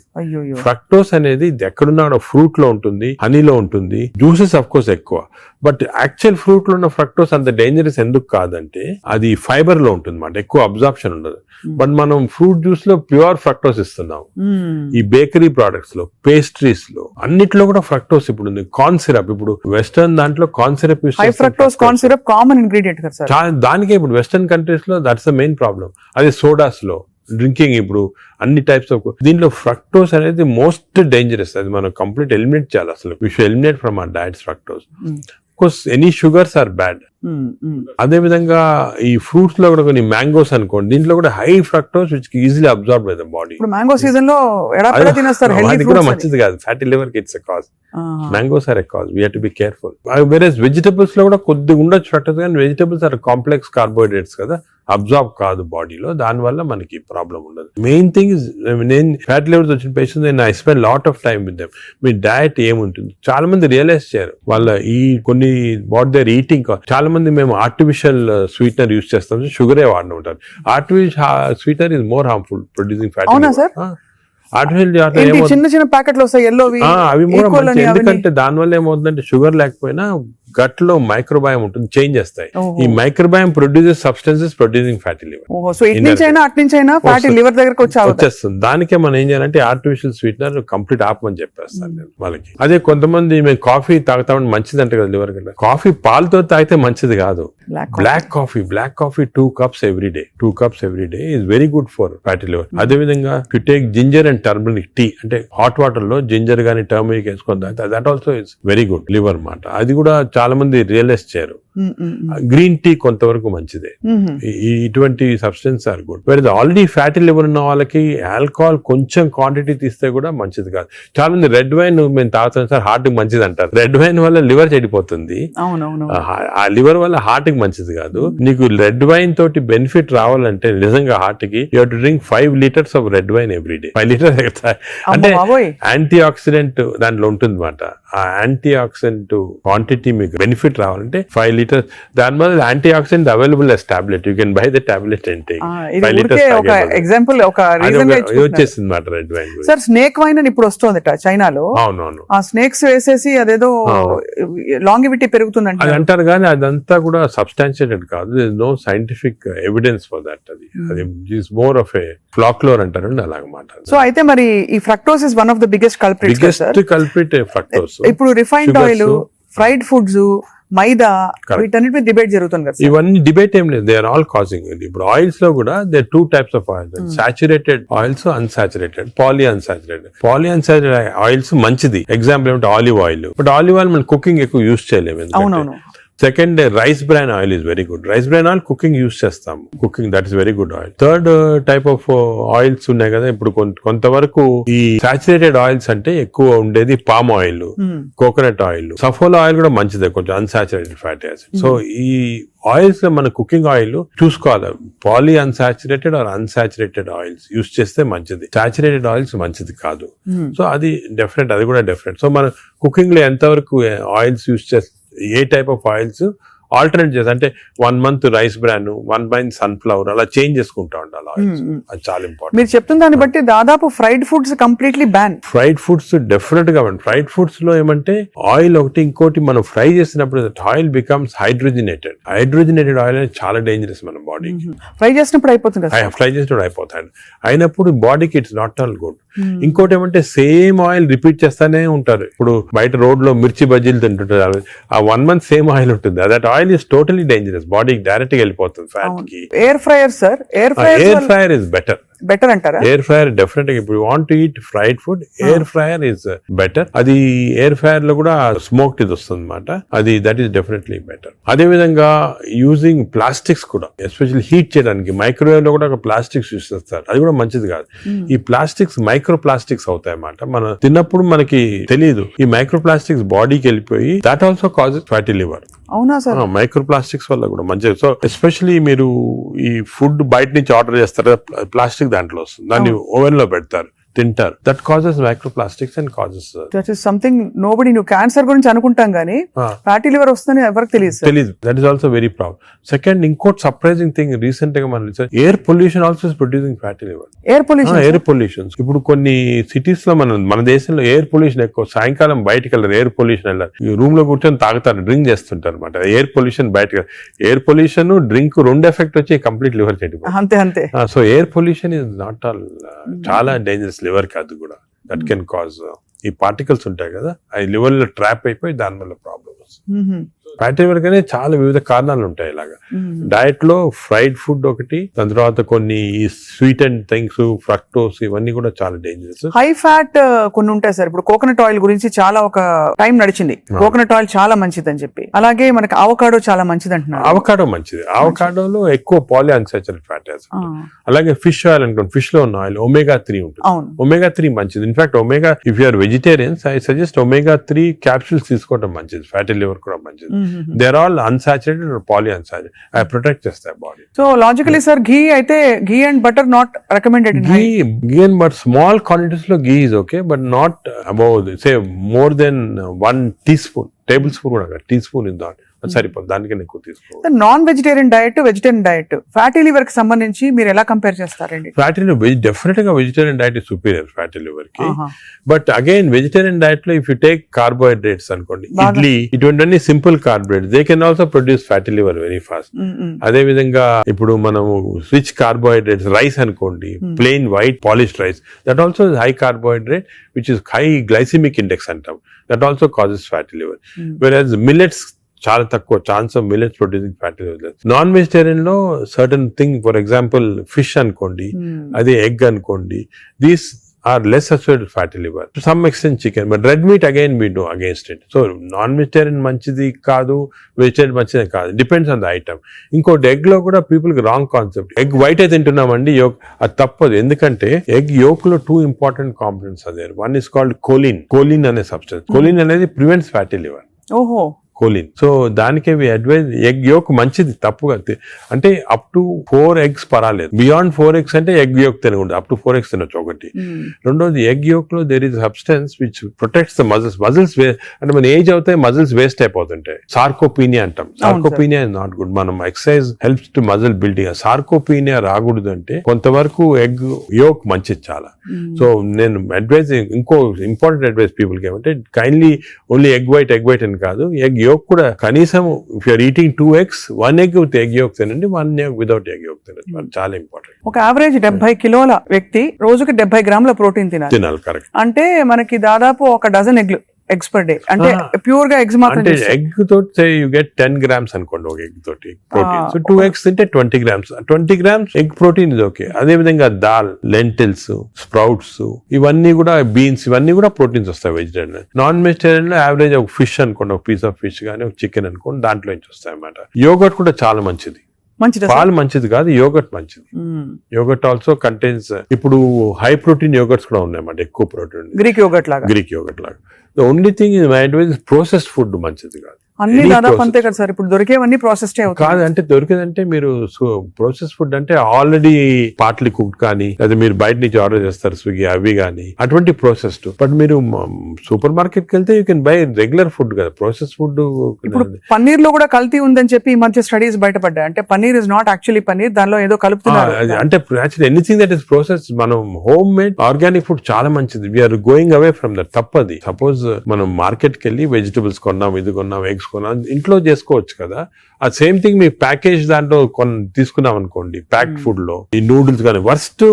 Fructose అనేది ఎక్కడున్నా ఫ్రూట్ లో ఉంటుంది, హనీలో ఉంటుంది, జ్యూసెస్ అఫ్ కోర్స్ ఎక్కువ. బట్ యాక్చువల్ ఫ్రూట్ లో ఉన్న ఫ్రక్టోస్ అంత డేంజరస్ ఎందుకు కాదంటే అది ఫైబర్ లో ఉంటుంది అన్నమాట, ఎక్కువ అబ్జార్ప్షన్ ఉండదు. బట్ మనం ఫ్రూట్ జ్యూస్ లో ప్యూర్ ఫ్రక్టోస్ ఇస్తున్నాం. ఈ బేకరీ ప్రొడక్ట్స్ లో, పేస్ట్రీస్ లో, అన్నిట్లో కూడా ఫ్రక్టోస్ ఇప్పుడు ఉంది. కార్న్ సిరప్, ఇప్పుడు వెస్టర్న్ దాంట్లో కార్న్ సిరప్ యూస్ చేస్తారు. Fructose corn syrup common ingredient కదా సార్. దానికే ఇప్పుడు వెస్టర్న్ కంట్రీస్ లో దట్స్ ద మెయిన్ ప్రాబ్లం. అదే సోడాస్ లో, డ్రింకింగ్, ఇప్పుడు అన్ని టైప్స్ ఆఫ్ దీంట్లో ఫ్రక్టోస్ అనేది మోస్ట్ డేంజరస్. అది మనం కంప్లీట్ ఎలిమినేట్ చేయాలి. అసలు we should eliminate from our diets fructose. Course any sugars are bad. అదే విధంగా ఈ ఫ్రూట్స్ లో కూడా కొన్ని మ్యాంగోస్ అనుకోండి, దీంట్లో కూడా high fructose which easily absorb by the body. Mango season లో అది కూడా మంచిది కాదు. ఫ్యాటీ లివర్ కి it's a cause. Mangoes are a cause. We have to be careful. వేరేస్ వెజిటబుల్స్ లో కూడా కొద్దిగా ఉండొచ్చు ఫ్రక్టోస్, కానీ వెజిటబుల్స్ ఆర్ కాంప్లెక్స్ కార్బోహైడ్రేట్స్ కదా, అబ్జార్బ్ కాదు బాడీలో, దాని వల్ల మనకి ప్రాబ్లం ఉండదు. మెయిన్ థింగ్ ఇస్, నేను ఫ్యాటీ లివర్స్ వచ్చిన పేషెంట్స్ నేను I spend lot of time with them. Me diet ఏముంటుంది, చాలా మంది రియలైజ్ చేయరు వాళ్ళ ఈ కొన్ని వాట్ దేర్ ఈటింగ్. చాలా మంది మేము ఆర్టిఫిషియల్ స్వీట్నర్ యూజ్ చేస్తాం, షుగరే వాడిన ఉంటారు. Artificial sweetener is more harmful producing fatty liver. చిన్న చిన్న ప్యాకెట్లు వస్తాయి ఎల్లోవి, అవి కూడా మంచి. ఎందుకంటే దానివల్ల ఏమవుతుందంటే షుగర్ లేకపోయినా గట్ లో మైక్రోబయామ్ ఉంటుంది, చేంజ్ చేస్తాయి. ఓహో. ఈ microbiome produces substances producing fatty liver. ఓహో, సో ఇటు నుంచి అయినా అటు నుంచి అయినా ఫ్యాటీ లివర్ దగ్గరకు వచ్చేస్తుంది. దానికే మనం ఏం చేయాలంటే ఆర్టిఫిషియల్ స్వీట్నర్ కంప్లీట్ ఆపమని చెప్పేస్తాను నేను వాళ్ళకి. అదే కొంతమంది మేము కాఫీ తాగుతామని మంచిది అంటే కదా లివర్ కంటే, కాఫీ పాలతో తాగితే మంచిది కాదు. Black coffee 2 cups every day. 2 cups every day is very good for fatty liver. అదే విధంగా you take ginger and turmeric tea, అంటే హాట్ వాటర్ లో జింజర్ గానీ టర్మరిక్ వేసుకొని తాగితే that also is very good liver మాట. అది కూడా చాలా మంది రియలైజ్ చేయరు. గ్రీన్ టీ కొంతవరకు మంచిదే. ఇటువంటి సబ్స్టెన్స్ ఆర్ గుడ్. వేరే ఆల్రెడీ ఫ్యాటీ లివర్ ఉన్న వాళ్ళకి ఆల్కహాల్ కొంచెం క్వాంటిటీ తీస్తే కూడా మంచిది కాదు. చాలా మంది రెడ్ వైన్ మేము తాగుతాం సార్ హార్ట్ కి మంచిది అంటారు. రెడ్ వైన్ వల్ల లివర్ చెడిపోతుంది. ఆ లివర్ వల్ల హార్ట్ కి మంచిది కాదు. నీకు రెడ్ వైన్ తోటి బెనిఫిట్ రావాలంటే నిజంగా హార్ట్ కి you have to drink 5 liters of red wine every day. 5 liters అంటే యాంటీ ఆక్సిడెంట్ దాంట్లో ఉంటుంది అన్నమాట. ఆ యాంటీ ఆక్సిడెంట్ క్వాంటిటీ మీకు బెనిఫిట్ రావాలంటే 5 liters. దాని వల్ల anti oxidant available as tablet. You can buy the tablet and take. 5 liters example ఒక రీజన్ వచ్చేసింది మాట red wine. Sir snake wine అని ఇప్పుడు వస్తుంది చైనాలో. అవునవును. ఆ స్నేక్స్ వేసేసి అదేదో లాంగివిటీ పెరుగుతుందంట అది అంటారు కానీ అదంతా కూడా సబ్స్టాన్షియేటెడ్ కాదు. No scientific evidence for that. అది is more of a folklore అంటారు అలాగమాట. సో అయితే మరి ఈ fructose is one of the biggest culprit fructose. ఇప్పుడు refined oil, fried foods, maida, వీటన్నిటి మీద డిబేట్ జరుగుతుంది కదా. ఇవన్నీ డిబేట్ ఏం లేదు, దే ఆర్ ఆల్ కాజింగ్. ఇప్పుడు ఆయిల్స్ లో కూడా they 2 types of oils, saturated oils, unsaturated, poly unsaturated oils మంచిది. ఎగ్జాంపుల్ ఏమంటే olive oil. But olive oil మనం కుకింగ్ ఎక్కువ యూజ్ చేయలేము. అవునవును. Second rice bran oil is very good. Rice bran oil cooking use చేస్తాం. Cooking that is very good oil. Third type of oils ఉన్నాయి కదా. ఇప్పుడు కొంతవరకు ఈ సాచురేటెడ్ ఆయిల్స్ అంటే ఎక్కువ ఉండేది palm oil, coconut oil, Saffola oil కూడా మంచిదే, కొంచెం అన్సాచురేటెడ్ ఫ్యాటీ యాసిడ్. సో ఈ ఆయిల్స్ లో మన కుకింగ్ ఆయిల్ చూసుకోవాలి. Poly unsaturated or unsaturated oils use చేస్తే మంచిది. సాచురేటెడ్ ఆయిల్స్ మంచిది కాదు. సో అది డిఫరెంట్, అది కూడా డిఫరెంట్. సో మన కుకింగ్ లో ఎంతవరకు ఆయిల్స్ యూజ్ చేస్తే, ఏ టైప్ ఆఫ్ ఆయిల్స్ ఆల్టర్నేట్ చేసి, అంటే 1 month rice bran, 1 month sunflower, అలా చేంజ్ చేసుకుంటా ఉండాలి ఆయిల్స్. అది చాలా ఇంపార్టెంట్. మీరు చెప్తున్న దాన్ని బట్టి దాదాపు fried foods completely ban. Fried foods definite గా ఫ్రైడ్ ఫుడ్స్ లో ఏమంటే ఆయిల్ ఒకటి, ఇంకోటి మనం ఫ్రై చేసినప్పుడు ఆయిల్ బికమ్స్ హైడ్రోజనేటెడ్ ఆయిల్ అనేది చాలా డేంజరస్ మన బాడీకి. ఫ్రై చేసినప్పుడు అయిపోతుంది, ఫ్రై చేసినప్పుడు అయిపోతాయి. అయినప్పుడు బాడీకి ఇట్స్ నాట్ ఆల్ గుడ్. ఇంకోటి ఏమంటే సేమ్ ఆయిల్ రిపీట్ చేస్తానే ఉంటారు. ఇప్పుడు బయట రోడ్ లో మిర్చి బజ్జీలు తింటుంటారు, ఆ 1 month సేమ్ ఆయిల్ ఉంటుంది. That oil is totally dangerous, బాడీకి డైరెక్ట్ గా వెళ్ళిపోతుంది ఫ్యాట్ కి. Air fryer sir, air fryer is better అంటారా? ఎయిర్ ఫ్రైయర్ డెఫినెట్ గా, ఇప్పుడు want to eat fried food, air fryer is better. అది ఎయిర్ ఫ్రైయర్ లో కూడా స్మోక్డ్ ఇది వస్తుంది అనమాట. అది దట్ ఈస్ డెఫినెట్లీ బెటర్. అదే విధంగా యూజింగ్ ప్లాస్టిక్స్ కూడా, ఎస్పెషల్లీ హీట్ చేయడానికి మైక్రోవేవ్ లో కూడా ఒక ప్లాస్టిక్స్ యూజ్ చేస్తారు. అది కూడా మంచిది కాదు. ఈ ప్లాస్టిక్స్ మైక్రో ప్లాస్టిక్స్ అవుతాయి అన్నమాట. మనం తిన్నప్పుడు మనకి తెలియదు. ఈ మైక్రో ప్లాస్టిక్స్ బాడీకి వెళ్ళిపోయి that also causes fatty liver. అవునా సార్? మైక్రో ప్లాస్టిక్స్ వల్ల కూడా మంచిది. సో ఎస్పెషల్లీ మీరు ఈ ఫుడ్ బయట నుంచి ఆర్డర్ చేస్తారు, ప్లాస్టిక్ దాంట్లో వస్తుంది, దాన్ని ఓవెన్ లో పెడతారు, తింటారు. That causes microplastics and causes that is something nobody. నువ్వు క్యాన్సర్ గురించి అనుకుంటాం కానీ ఫ్యాటీ లివర్ వస్తుందని ఎవరికి తెలియదు. That is also very problem. Second, ఇంకోటి సర్ప్రైజింగ్ థింగ్, రీసెంట్ గా మనం air pollution also is producing fatty liver. Air pollution ఇప్పుడు కొన్ని సిటీస్ లో మన దేశంలో ఎయిర్ పొల్యూషన్ ఎక్కువ. సాయంకాలం బయటకు వెళ్ళారు, ఎయిర్ పొల్యూషన్ వెళ్ళారు, రూమ్ లో కూర్చొని తాగుతారు, డ్రింక్ చేస్తుంటారు అనమాట. ఎయిర్ పొల్యూషన్ బయటకు, ఎయిర్ పొల్యూషన్ డ్రింక్ 2 ఎఫెక్ట్ వచ్చి కంప్లీట్ లివర్ చెడిపోతుంది. అంతే. So air pollution is not all, చాలా డేంజరస్ లివర్ కి. అది కూడా దట్ కెన్ కాజ్, ఈ పార్టికల్స్ ఉంటాయి కదా, అవి లివర్ లో ట్రాప్ అయిపోయి దాని వల్ల ప్రాబ్లమ్ వస్తుంది. ఫ్యాటీ లివర్ కానీ చాలా వివిధ కారణాలు ఉంటాయి. ఇలాగా డయట్ లో ఫ్రైడ్ ఫుడ్ ఒకటి, దాని తర్వాత కొన్ని స్వీట్ అండ్ థింగ్స్, ఫ్రక్టోస్, ఇవన్నీ కూడా చాలా డేంజరస్. హై ఫ్యాట్ కొన్ని ఉంటాయి సార్. ఇప్పుడు కోకోనట్ ఆయిల్ గురించి చాలా ఒక టైం నడిచింది, కోకోనట్ ఆయిల్ చాలా మంచిది అని చెప్పి. అలాగే మనకి అవకాడో చాలా మంచిది అంటున్నారు. అవకాడో మంచిది. అవకాడోలో ఎక్కువ పాలీ అన్సాచురేటెడ్ ఫ్యాటీ యాసిడ్. అలాగే ఫిష్ ఆయిల్ అనుకోండి, ఫిష్ లో ఉన్న ఆయిల్ omega 3 ఉంటుంది. omega 3 మంచిది. In fact omega, if you are vegetarians, I suggest omega 3 capsules తీసుకోవడం మంచిది. ఫ్యాటీ లివర్ కూడా మంచిది. They are all unsaturated are poly unsaturated. అవి ప్రొటెక్ట్ చేస్తాయి బాడీ. సో లాజికలీ సార్, ఘీ అయితే ghee and butter not recommended. Ghee and but small quantities లో ghee is okay, but not above say more than 1 teaspoon, table spoon కూడా tea spoon is not, అది సరిపోదు, దానికన్నా ఎక్కువ తీసుకోవాలి. Non vegetarian diet, vegetarian diet, fatty liver కి సంబంధించి మీరు ఎలా కంపేర్ చేస్తారండి? ఫ్యాటీ లివర్ డెఫినెట్ గా vegetarian diet is superior fatty liver కి. బట్ అగైన్ వెజిటేరియన్ డైట్ లో ఇఫ్ యూ టేక్ కార్బోహైడ్రేట్స్ అనుకోండి, ఇడ్లీ ఇటువంటి simple carbohydrates, they can also produce fatty liver very fast. అదే విధంగా ఇప్పుడు మనము రిచ్ కార్బోహైడ్రేట్స్, రైస్ అనుకోండి, plain white polished rice, that also high carbohydrate which is high glycemic index అంటాం, that also causes fatty liver. Whereas millets చాలా తక్కువ chance of millets producing fatty liver. Non vegetarian లో certain thing, for example fish అనుకోండి, అదే egg అనుకోండి, these are less associated fatty liver. To some extent chicken, but red meat again we know against it. So non-vegetarian manchidi kaadu, vegetarian manchidi kaadu. Depends on the item. Inkoti egg lo kuda people ki wrong concept. Egg white అయితే తింటున్నామండి, yolk అది తప్పదు. ఎందుకంటే egg yolk లో 2 important components are there. One is called choline. Choline అనే substance. Choline అనేది prevents fatty liver. ఓహో, choline. So దానికే advise egg yolk మంచిది, తప్పుగా అంటే అప్ టు 4 eggs పర్వాలేదు. బియాండ్ 4 eggs అంటే ఎగ్ యోక్ తినకూడదు, అప్ టు 4 eggs తినొచ్చు ఒకటి. రెండోది ఎగ్ యోక్ లో there is substance which protects the muscles. Muscles అంటే మన ఏజ్ అవుతాయి, మజిల్స్ వేస్ట్ అయిపోతుంటాయి. సార్కోపీనియా అంటాం. Sarcopenia is not good. మనం exercise helps to muscle building. Sarcopenia రాకూడదు అంటే కొంతవరకు ఎగ్ యోక్ మంచిది చాలా. సో నేను అడ్వైజ్, ఇంకో ఇంపార్టెంట్ అడ్వైజ్ పీపుల్ కి ఏమంటే కైండ్లీ ఓన్లీ ఎగ్ వైట్ అని కాదు, ఎగ్ యోక్ కూడా కనీసం if you're eating 2 eggs, 1 egg with egg yolk తినండి, 1 egg వితౌట్ ఎగ్ యోక్ తినండి. చాలా ఇంపార్టెంట్. ఒక యావరేజ్ 70 కిలోల వ్యక్తి రోజుకి 70 గ్రాముల ప్రోటీన్ తినాలి. కరెక్ట్. అంటే మనకి దాదాపు ఒక డజన్ ఎగ్స్ పర్ డే. అంటే ప్యూర్ గా ఎగ్స్ మాత్రం. ఎగ్ తోటి యూ గెట్ 10 grams అనుకోండి ఒక ఎగ్ తోటి ప్రోటీన్. సో 2 eggs తింటే 20 grams. 20 grams ఎగ్ ప్రోటీన్ ఇది ఓకే. అదే విధంగా దాల్, లెంటిల్స్, స్ప్రౌట్స్, ఇవన్నీ కూడా బీన్స్, ఇవన్నీ కూడా ప్రోటీన్స్ వస్తాయి వెజిటేరియన్. నాన్ వెజిటేరియన్ లో యావరేజ్ ఒక ఫిష్ అనుకోండి, ఒక పీస్ ఆఫ్ ఫిష్ కానీ ఒక చికెన్ అనుకోండి, దాంట్లో నుంచి వస్తాయి అన్నమాట. యోగర్ట్ కూడా చాలా మంచిది. పాలు మంచిది కాదు, యోగర్ట్ మంచిది. యోగర్ట్ ఆల్సో కంటైన్స్, ఇప్పుడు హై ప్రోటీన్ యోగర్ట్స్ కూడా ఉన్నాయన్నమాట, ఎక్కువ ప్రోటీన్. గ్రీక్ యోగర్ట్ లాగా. The only thing is my advice is processed food మంచిది కాదు. అన్ని దాదాపు అంతే కదా సార్, ఇప్పుడు దొరికేవన్నీ ప్రాసెస్డ్ కాదు. అంటే దొరికేదంటే మీరు ప్రాసెస్ ఫుడ్ అంటే ఆల్రెడీ పార్ట్లీ కుక్డ్ కానీ, లేదా మీరు బయట నుంచి ఆర్డర్ చేస్తారు స్విగ్గీ అవి కానీ, అటువంటి ప్రాసెస్డ్. బట్ మీరు సూపర్ మార్కెట్ కి వెళ్తే you can buy regular food కదా, ప్రాసెస్ ఫుడ్. ఇప్పుడు పన్నీర్ లో కూడా కల్తీ ఉందని చెప్పి ఈ మధ్య స్టడీస్ బయటపడ్డాయి. అంటే paneer is not actually paneer, దానిలో ఏదో కలుపుతున్నారు. అంటే actually anything that is process, మనం హోమ్ మేడ్ ఆర్గానిక్ ఫుడ్ చాలా మంచిది. We are going away from that. తప్పది. సపోజ్ మనం మార్కెట్ కి వెళ్ళి వెజిటబుల్స్ కొన్నాం, ఇది కొన్నాం, ఎగ్స్ కొన్నాం, ఇంట్లో చేసుకోవచ్చు కదా. ఆ సేమ్ థింగ్ మీ ప్యాకేజ్ దాంట్లో తీసుకున్నాం అనుకోండి, ప్యాక్డ్ ఫుడ్ లో ఈ నూడిల్స్ కానీ, వర్స్ట్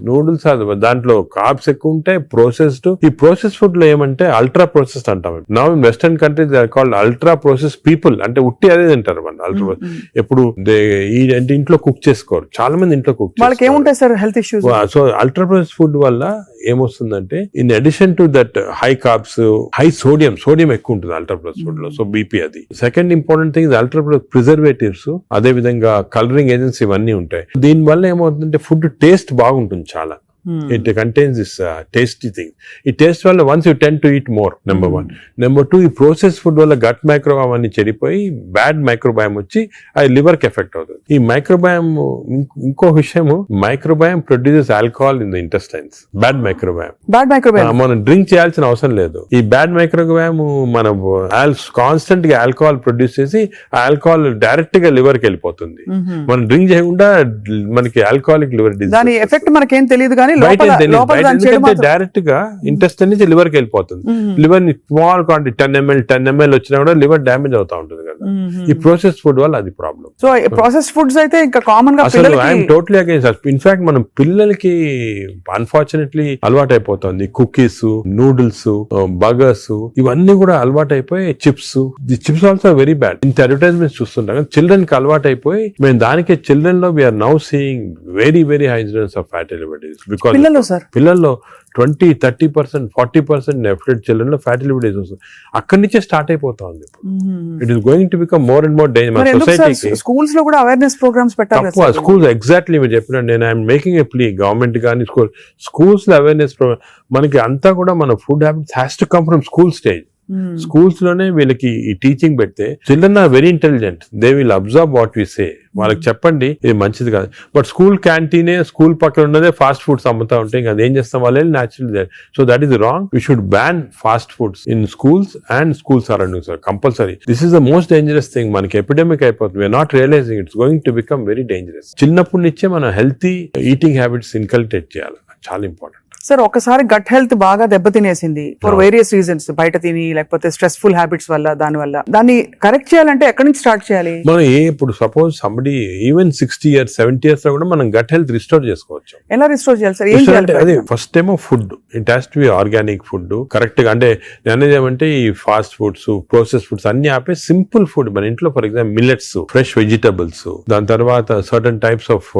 నూడిల్స్ దాంట్లో కార్బ్స్ ఎక్కువ ఉంటాయి, ప్రాసెస్డ్. ఈ ప్రాసెస్ ఫుడ్ లో ఏమంటే అల్ట్రా ప్రాసెస్డ్ అంటాం. Now in western countries they are called ultra process people. అంటే ఉట్టి అదే తింటారు మన అల్ట్రా. ఎప్పుడు అంటే ఇంట్లో కుక్ చేసుకోరు చాలా మంది, ఇంట్లో కుక్ వాళ్ళకి ఏముంటాయి sir health issues. So ultra process food వల్ల ఏమొస్తుందంటే, in addition to that high carbs, high sodium ఎక్కువ ఉంటుంది అల్ట్రా ప్రాసెస్ ఫుడ్ లో. సో బీపీ అది. Second important thing ultra preservatives, అదే విధంగా కలరింగ్ ఏజెంట్స్ ఇవన్నీ ఉంటాయి. దీని వల్ల ఏమవుతుందంటే ఫుడ్ టేస్ట్ బాగుంటుంది చాలా. It contains this tasty thing. ఈ టేస్ట్ వల్ల once you tend to eat more, number 1. Number 2, ఈ ప్రాసెస్ ఫుడ్ వల్ల గట్ మైక్రోబయామ్ అన్ని చెడిపోయి బ్యాడ్ మైక్రోబయామ్ వచ్చి అది లివర్ కి ఎఫెక్ట్ అవుతుంది. ఈ మైక్రోబయామ్, ఇంకో విషయము, microbiome produces alcohol in the intestines. Bad microbiome మనం డ్రింక్ చేయాల్సిన అవసరం లేదు. ఈ బ్యాడ్ మైక్రోబయామ్ మనం కాన్స్టెంట్ గా ఆల్కహాల్ ప్రొడ్యూస్ చేసి ఆ ఆల్కహాల్ డైరెక్ట్ గా లివర్ కి వెళ్ళిపోతుంది. మనం డ్రింక్ చేయకుండా మనకి ఆల్కహాలిక్ లివర్ డిసీజ్, దాని ఎఫెక్ట్ మనకేం తెలియదు కానీ డైరెక్ట్ గా ఇంటెస్టైన్ నుంచి లివర్ కి వెళ్ళిపోతుంది. లివర్ ని స్మాల్ క్వాంటిటీ 10 ml వచ్చినా కూడా లివర్ డ్యామేజ్ అవుతా ఉంటుంది కదా. ఈ ప్రాసెస్ ఫుడ్ వల్ల అది ప్రాబ్లం. సో ప్రాసెస్ ఫుడ్స్ అయితే ఇంకా కామన్ గా ఐఎమ్ టోటలీ అగైన్స్. ఇన్ఫాక్ట్ మనం పిల్లలకి అన్ఫార్చునేట్లీ అలవాటు అయిపోతుంది. కుకీస్, నూడిల్స్, బర్గర్స్ ఇవన్నీ కూడా అలవాటు అయిపోయి, చిప్స్ ఆల్సో వెరీ బ్యాడ్. ఇంత అడ్వర్టైజ్మెంట్స్ చూస్తుంటాం. చిల్డ్రన్ కి అలవాటు అయిపోయి మేము దానికి చిల్డ్రన్ లో we are now seeing very high incidence of fatty liver disease. Because పిల్లల్లో 20-30%, 40% డెఫినెట్ చిల్డ్రన్ లో ఫ్యాటీ లివర్ డిసీజ్ వస్తుంది. అక్కడి నుంచే స్టార్ట్ అయిపోతా ఉంది. It is going to become more and more danger. సొసైటీకి స్కూల్స్ లో కూడా అవేర్నెస్ ప్రోగ్రామ్స్ పెట్టాలి. స్కూల్స్ ఎగ్జాక్ట్లీ మీరు చెప్పిన, నేను I'm making a plea, government కానీ స్కూల్స్ లో అవేర్నెస్ ప్రోగ్రామ్. మనకి అంతా కూడా మన food habits has to come from school stage. Schools లోనే వీళ్ళకి ఈ టీచింగ్ పెడితే children are very intelligent, they will observe what we say. వాళ్ళకి చెప్పండి ఇది మంచిది కాదు, బట్ స్కూల్ క్యాంటీనే స్కూల్ పక్కన ఉన్నదే ఫాస్ట్ ఫుడ్స్ అమ్ముతా ఉంటే ఇంకా అదేం చేస్తాం వాళ్ళు natural. So that is wrong. We should ban fast foods in schools and school surroundings compulsory. This is the most dangerous thing. మనకి ఎపిడమిక్ అయిపోతుంది. We are not realising it's going to become very dangerous. చిన్నప్పటి నుంచే మనం healthy eating habits inculcate చేయాలి, చాలా important. Sir ఒకసారి gut health బాగా దెబ్బతినేసింది ఫర్ వేరియస్ రీజన్స్, బయట తిని లేకపోతే స్ట్రెస్ఫుల్ హ్యాబిట్స్ వల్ల, దాన్ని కరెక్ట్ చేయాలంటే ఎక్కడి నుంచి స్టార్ట్ చేయాలి? మనం ఇప్పుడు suppose somebody even 60 years 70 years లో కూడా మనం గట్ హెల్త్ రిస్టోర్ చేసుకోవచ్చు. ఎలా రిస్టోర్ చేయాలి సార్? ఏం చేయాలి? అదే ఫస్ట్ ఏమో food, it has to be organic food correct గా. అంటే నేను ఏమంటే ఈ ఫాస్ట్ ఫుడ్స్, ప్రాసెస్ ఫుడ్స్ అన్ని ఆపే సింపుల్ ఫుడ్ మన ఇంట్లో, for example millets, fresh vegetables, దాని తర్వాత certain types of